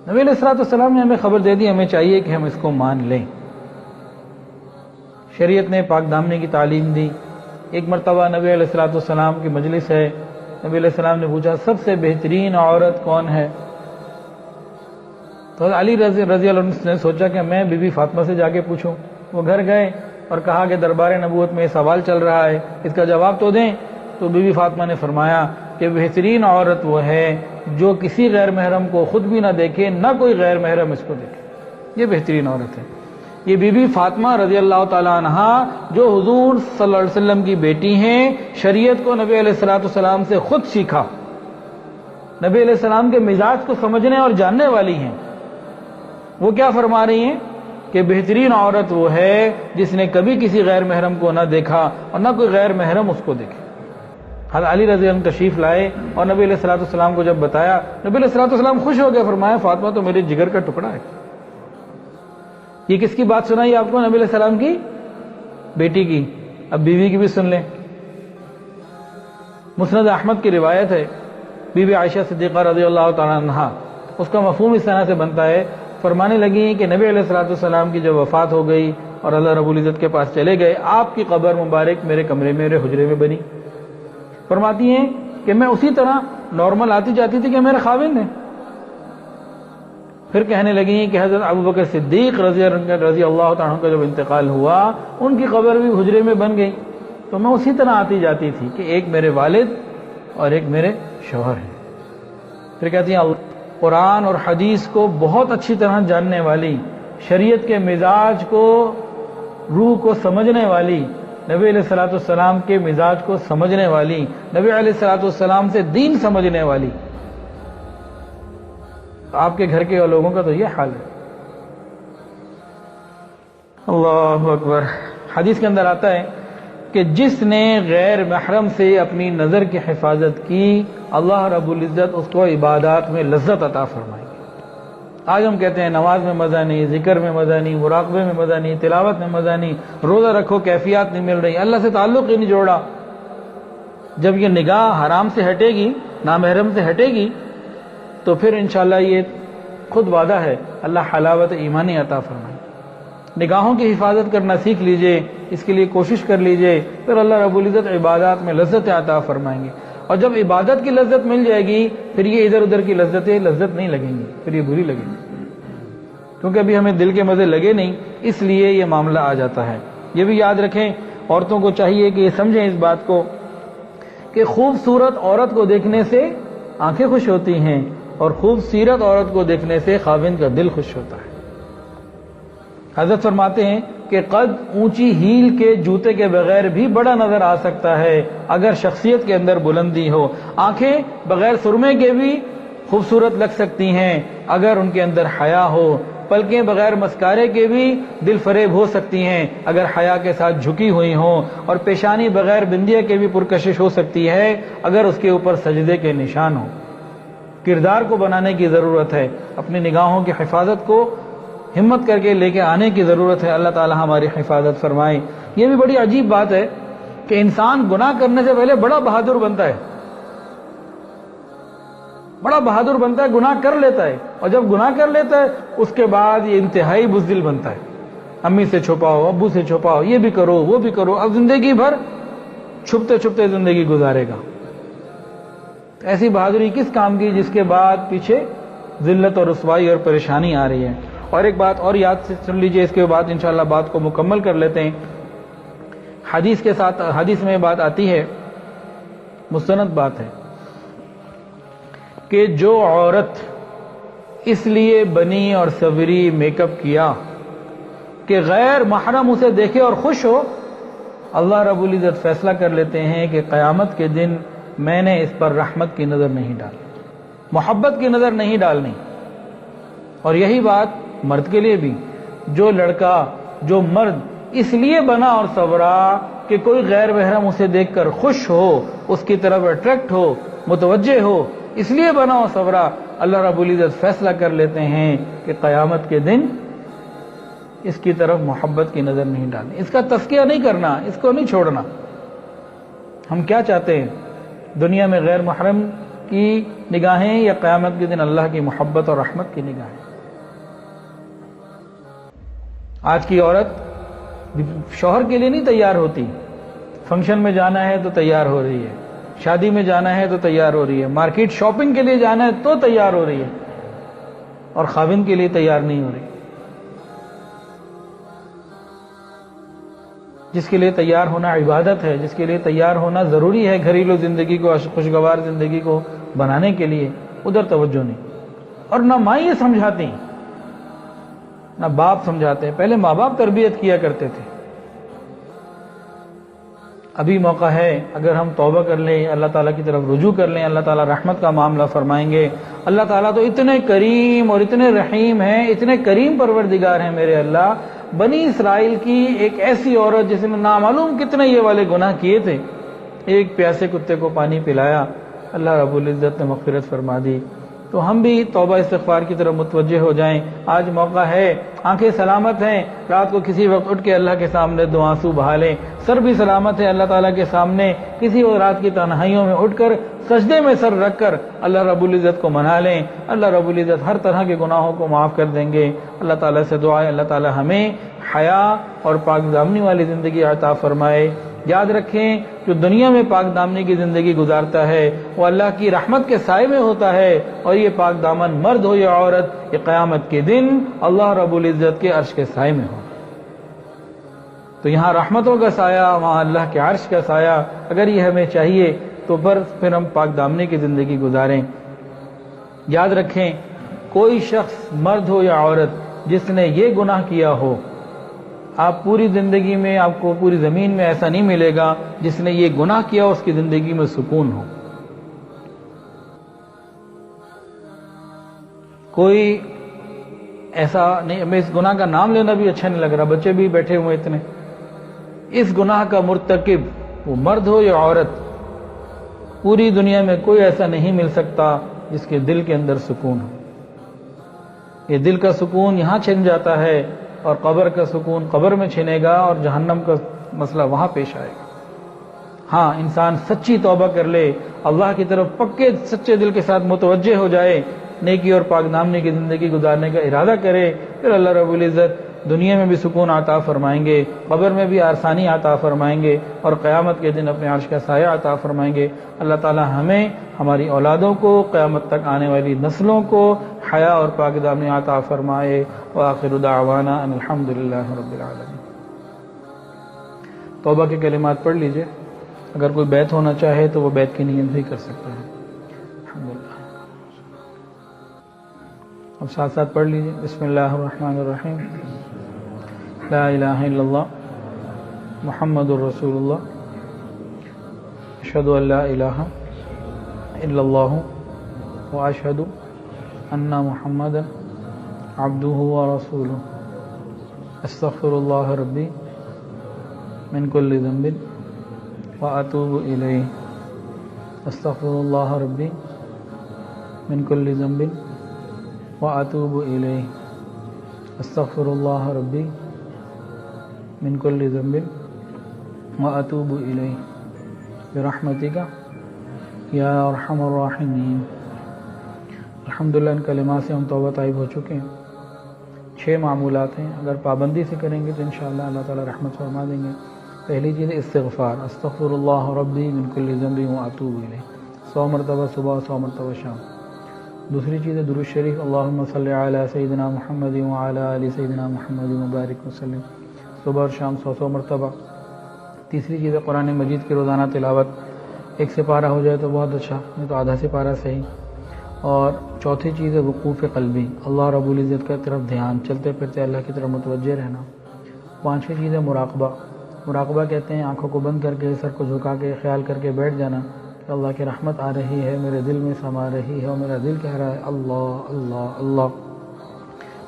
نبی علیہ الصلوۃ والسلام نے ہمیں خبر دے دی، ہمیں چاہیے کہ ہم اس کو مان لیں. شریعت نے پاک دامنی کی تعلیم دی. ایک مرتبہ نبی علیہ الصلوۃ والسلام کی مجلس ہے. نبی علیہ السلام نے پوچھا سب سے بہترین عورت کون ہے؟ تو علی رضی اللہ عنہ نے سوچا کہ میں بی بی فاطمہ سے جا کے پوچھوں. وہ گھر گئے اور کہا کہ دربار نبوت میں یہ سوال چل رہا ہے، اس کا جواب تو دیں. تو بی بی فاطمہ نے فرمایا کہ بہترین عورت وہ ہے جو کسی غیر محرم کو خود بھی نہ دیکھے، نہ کوئی غیر محرم اس کو دیکھے. یہ بہترین عورت ہے. یہ بی بی فاطمہ رضی اللہ تعالی عنہا جو حضور صلی اللہ علیہ وسلم کی بیٹی ہیں، شریعت کو نبی علیہ الصلوۃ والسلام سے خود سیکھا، نبی علیہ السلام کے مزاج کو سمجھنے اور جاننے والی ہیں. وہ کیا فرما رہی ہیں کہ بہترین عورت وہ ہے جس نے کبھی کسی غیر محرم کو نہ دیکھا اور نہ کوئی غیر محرم اس کو دیکھے. حضرت علی رضی اللہ عنہ تشریف لائے اور نبی علیہ الصلوۃ والسلام کو جب بتایا، نبی علیہ الصلوۃ والسلام خوش ہو گئے. فرمایا فاطمہ تو میرے جگر کا ٹکڑا ہے. یہ کس کی بات سنائی آپ کو؟ نبی علیہ السلام کی بیٹی کی. اب بیوی کی بھی سن لیں. مسند احمد کی روایت ہے، بی بی عائشہ صدیقہ رضی اللہ تعالی عنہا، اس کا مفہوم اس طرح سے بنتا ہے، فرمانے لگی کہ نبی علیہ الصلوۃ والسلام کی جب وفات ہو گئی اور اللہ رب العزت کے پاس چلے گئے، آپ کی قبر مبارک میرے کمرے میں، میرے حجرے میں بنی. فرماتی ہیں کہ میں اسی طرح نارمل آتی جاتی تھی کہ میرے خاوند ہیں. پھر کہنے لگی کہ حضرت ابوبکر صدیق رضی اللہ تعالیٰ عنہ کا جب انتقال ہوا، ان کی قبر بھی حجرے میں بن گئی، تو میں اسی طرح آتی جاتی تھی کہ ایک میرے والد اور ایک میرے شوہر ہیں. پھر کہتی ہیں قرآن اور حدیث کو بہت اچھی طرح جاننے والی، شریعت کے مزاج کو، روح کو سمجھنے والی، نبی علیہ الصلوۃ والسلام کے مزاج کو سمجھنے والی، نبی علیہ الصلوۃ والسلام سے دین سمجھنے والی. آپ کے گھر کے لوگوں کا تو یہ حال ہے. اللہ اکبر. حدیث کے اندر آتا ہے کہ جس نے غیر محرم سے اپنی نظر کی حفاظت کی، اللہ رب العزت اس کو عبادات میں لذت عطا فرمائے گی. آج ہم کہتے ہیں نماز میں مزہ نہیں، ذکر میں مزہ نہیں، مراقبے میں مزہ نہیں، تلاوت میں مزہ نہیں، روزہ رکھو کیفیات نہیں مل رہی، اللہ سے تعلق ہی نہیں جوڑا۔ جب یہ نگاہ حرام سے ہٹے گی، نامحرم سے ہٹے گی، تو پھر انشاءاللہ یہ خود وعدہ ہے اللہ حلاوت ایمانی عطا فرمائے۔ نگاہوں کی حفاظت کرنا سیکھ لیجئے، اس کے لیے کوشش کر لیجئے، پھر اللہ رب العزت عبادات میں لذت عطا فرمائیں گے۔ اور جب عبادت کی لذت مل جائے گی، پھر یہ ادھر ادھر کی لذتیں لذت نہیں لگیں گی، پھر یہ بری لگیں گی، کیونکہ ابھی ہمیں دل کے مزے لگے نہیں، اس لیے یہ معاملہ آ جاتا ہے۔ یہ بھی یاد رکھیں، عورتوں کو چاہیے کہ یہ سمجھیں اس بات کو کہ خوبصورت عورت کو دیکھنے سے آنکھیں خوش ہوتی ہیں، اور خوبصورت عورت کو دیکھنے سے خاوند کا دل خوش ہوتا ہے۔ حضرت فرماتے ہیں کہ قد اونچی ہیل کے جوتے کے بغیر بھی بڑا نظر آ سکتا ہے اگر شخصیت کے اندر بلندی ہو۔ آنکھیں بغیر سرمے کے بھی خوبصورت لگ سکتی ہیں اگر ان کے اندر حیا ہو، پلکیں بغیر مسکارے کے بھی دل فریب ہو سکتی ہیں اگر حیا کے ساتھ جھکی ہوئی ہوں، اور پیشانی بغیر بندیا کے بھی پرکشش ہو سکتی ہے اگر اس کے اوپر سجدے کے نشان ہوں۔ کردار کو بنانے کی ضرورت ہے، اپنی نگاہوں کی حفاظت کو ہمت کر کے لے کے آنے کی ضرورت ہے۔ اللہ تعالی ہماری حفاظت فرمائے۔ یہ بھی بڑی عجیب بات ہے کہ انسان گناہ کرنے سے پہلے بڑا بہادر بنتا ہے، بڑا بہادر بنتا ہے، گناہ کر لیتا ہے، اور جب گناہ کر لیتا ہے اس کے بعد یہ انتہائی بزدل بنتا ہے۔ امی سے چھپاؤ، ابو سے چھپاؤ، یہ بھی کرو وہ بھی کرو، اب زندگی بھر چھپتے چھپتے زندگی گزارے گا۔ ایسی بہادری کس کام کی جس کے بعد پیچھے ذلت اور رسوائی اور پریشانی آ رہی ہے۔ اور ایک بات اور یاد سے سن لیجئے، اس کے بعد انشاءاللہ بات کو مکمل کر لیتے ہیں۔ حدیث کے ساتھ، حدیث میں بات آتی ہے، مستند بات ہے کہ جو عورت اس لیے بنی اور سوری میک اپ کیا کہ غیر محرم اسے دیکھے اور خوش ہو، اللہ رب العزت فیصلہ کر لیتے ہیں کہ قیامت کے دن میں نے اس پر رحمت کی نظر نہیں ڈالی، محبت کی نظر نہیں ڈالنی۔ اور یہی بات مرد کے لیے بھی، جو لڑکا، جو مرد اس لیے بنا اور سورا کہ کوئی غیر محرم اسے دیکھ کر خوش ہو، اس کی طرف اٹریکٹ ہو، متوجہ ہو، اس لیے بنا اور سورا، اللہ رب العزت فیصلہ کر لیتے ہیں کہ قیامت کے دن اس کی طرف محبت کی نظر نہیں ڈالنی، اس کا تزکیہ نہیں کرنا، اس کو نہیں چھوڑنا۔ ہم کیا چاہتے ہیں؟ دنیا میں غیر محرم کی نگاہیں یا قیامت کے دن اللہ کی محبت اور رحمت کی نگاہیں؟ آج کی عورت شوہر کے لیے نہیں تیار ہوتی، فنکشن میں جانا ہے تو تیار ہو رہی ہے، شادی میں جانا ہے تو تیار ہو رہی ہے، مارکیٹ شاپنگ کے لیے جانا ہے تو تیار ہو رہی ہے، اور خاوند کے لیے تیار نہیں ہو رہی۔ جس کے لیے تیار ہونا عبادت ہے، جس کے لیے تیار ہونا ضروری ہے گھریلو زندگی کو، خوشگوار زندگی کو بنانے کے لیے، ادھر توجہ نہیں۔ اور نہ مائیں سمجھاتی، نہ باپ سمجھاتے ہیں۔ پہلے ماں باپ تربیت کیا کرتے تھے۔ ابھی موقع ہے، اگر ہم توبہ کر لیں، اللہ تعالیٰ کی طرف رجوع کر لیں، اللہ تعالیٰ رحمت کا معاملہ فرمائیں گے۔ اللہ تعالیٰ تو اتنے کریم اور اتنے رحیم ہیں، اتنے کریم پروردگار ہیں میرے اللہ۔ بنی اسرائیل کی ایک ایسی عورت جس نے نامعلوم کتنے یہ والے گناہ کیے تھے، ایک پیاسے کتے کو پانی پلایا، اللہ رب العزت نے مغفرت فرما دی۔ تو ہم بھی توبہ استغفار کی طرف متوجہ ہو جائیں۔ آج موقع ہے، آنکھیں سلامت ہیں، رات کو کسی وقت اٹھ کے اللہ کے سامنے دو آنسو بہا لیں۔ سر بھی سلامت ہے، اللہ تعالیٰ کے سامنے کسی وقت رات کی تنہائیوں میں اٹھ کر سجدے میں سر رکھ کر اللہ رب العزت کو منا لیں۔ اللہ رب العزت ہر طرح کے گناہوں کو معاف کر دیں گے۔ اللہ تعالیٰ سے دعا ہے اللہ تعالیٰ ہمیں حیا اور پاک دامنی والی زندگی عطا فرمائے۔ یاد رکھیں، جو دنیا میں پاک دامنی کی زندگی گزارتا ہے وہ اللہ کی رحمت کے سائے میں ہوتا ہے، اور یہ پاک دامن مرد ہو یا عورت، یہ قیامت کے دن اللہ رب العزت کے عرش کے سائے میں ہو۔ تو یہاں رحمتوں کا سایہ، وہاں اللہ کے عرش کا سایہ، اگر یہ ہمیں چاہیے تو پھر ہم پاک دامنی کی زندگی گزاریں۔ یاد رکھیں، کوئی شخص مرد ہو یا عورت جس نے یہ گناہ کیا ہو، آپ پوری زندگی میں، آپ کو پوری زمین میں ایسا نہیں ملے گا جس نے یہ گناہ کیا اس کی زندگی میں سکون ہو۔ کوئی ایسا نہیں، ہمیں اس گناہ کا نام لینا بھی اچھا نہیں لگ رہا، بچے بھی بیٹھے ہوئے اتنے۔ اس گناہ کا مرتکب وہ مرد ہو یا عورت، پوری دنیا میں کوئی ایسا نہیں مل سکتا جس کے دل کے اندر سکون ہو۔ یہ دل کا سکون یہاں چھن جاتا ہے اور قبر کا سکون قبر میں چھنے گا اور جہنم کا مسئلہ وہاں پیش آئے گا۔ ہاں انسان سچی توبہ کر لے، اللہ کی طرف پکے سچے دل کے ساتھ متوجہ ہو جائے، نیکی اور پاک دامنی کی زندگی گزارنے کا ارادہ کرے، پھر اللہ رب العزت دنیا میں بھی سکون عطا فرمائیں گے، قبر میں بھی آسانی عطا فرمائیں گے، اور قیامت کے دن اپنے عرش کا سایہ عطا فرمائیں گے۔ اللہ تعالی ہمیں، ہماری اولادوں کو، قیامت تک آنے والی نسلوں کو حیا اور پاک دامنی عطا فرمائے۔ وآخر دعوانا ان الحمدللہ رب العالمین۔ توبہ کے کلمات پڑھ لیجئے، اگر کوئی بیعت ہونا چاہے تو وہ بیعت کی نیت بھی کر سکتا ہے۔ الحمدللہ۔ اب ساتھ ساتھ پڑھ لیجئے، بسم اللہ الرحمن الرحیم، لا الہ الا اللہ محمد الرسول اللہ، اشہد ان لا الہ الا اللہ واشہد ان محمدا عبدہ ورسولہ، استغفر اللہ ربی من کل ذنب واتوب الیہ، استغفر اللہ ربی من کل ذنب واتوب الیہ، استغفر اللہ ربی من کل ذنب واتوب الیہ برحمتک یا ارحم الراحمین۔ الحمدللہ ان کلمات سے ہم توبہ طائب ہو چکے ہیں۔ 6 معمولات ہیں، اگر پابندی سے کریں گے تو انشاءاللہ اللہ تعالی رحمت فرما دیں گے۔ پہلی چیز ہے استغفار، استغفر اللہ ربی من کل ذنب واتوب الیہ، 100 مرتبہ صبح، 100 مرتبہ شام۔ دوسری چیز ہے درود شریف، اللہم صلی علی سیدنا محمد وعلی آل سیدنا محمد مبارک وسلم، صبح اور شام 100 مرتبہ۔ تیسری چیز ہے قرآن مجید کی روزانہ تلاوت، 1 سپارہ ہو جائے تو بہت اچھا، نہیں تو آدھا سپارہ صحیح۔ اور چوتھی چیز ہے وقوف قلبی، اللہ رب العزت کی طرف دھیان، چلتے پھرتے اللہ کی طرف متوجہ رہنا۔ پانچویں چیز ہے مراقبہ، مراقبہ کہتے ہیں آنکھوں کو بند کر کے، سر کو جھکا کے خیال کر کے بیٹھ جانا کہ اللہ کی رحمت آ رہی ہے، میرے دل میں سما رہی ہے، اور میرا دل کہہ رہا ہے اللہ اللہ اللہ۔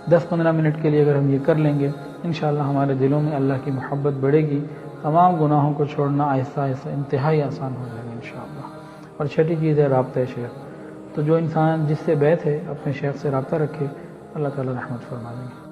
10-15 منٹ کے لیے اگر ہم یہ کر لیں گے انشاءاللہ ہمارے دلوں میں اللہ کی محبت بڑھے گی، تمام گناہوں کو چھوڑنا آہستہ آہستہ انتہائی آسان ہو جائے گا انشاءاللہ۔ اور چھٹی چیز ہے رابطہ شیخ، تو جو انسان جس سے بیعت ہے اپنے شیخ سے رابطہ رکھے، اللہ تعالی رحمت فرما دیں گے۔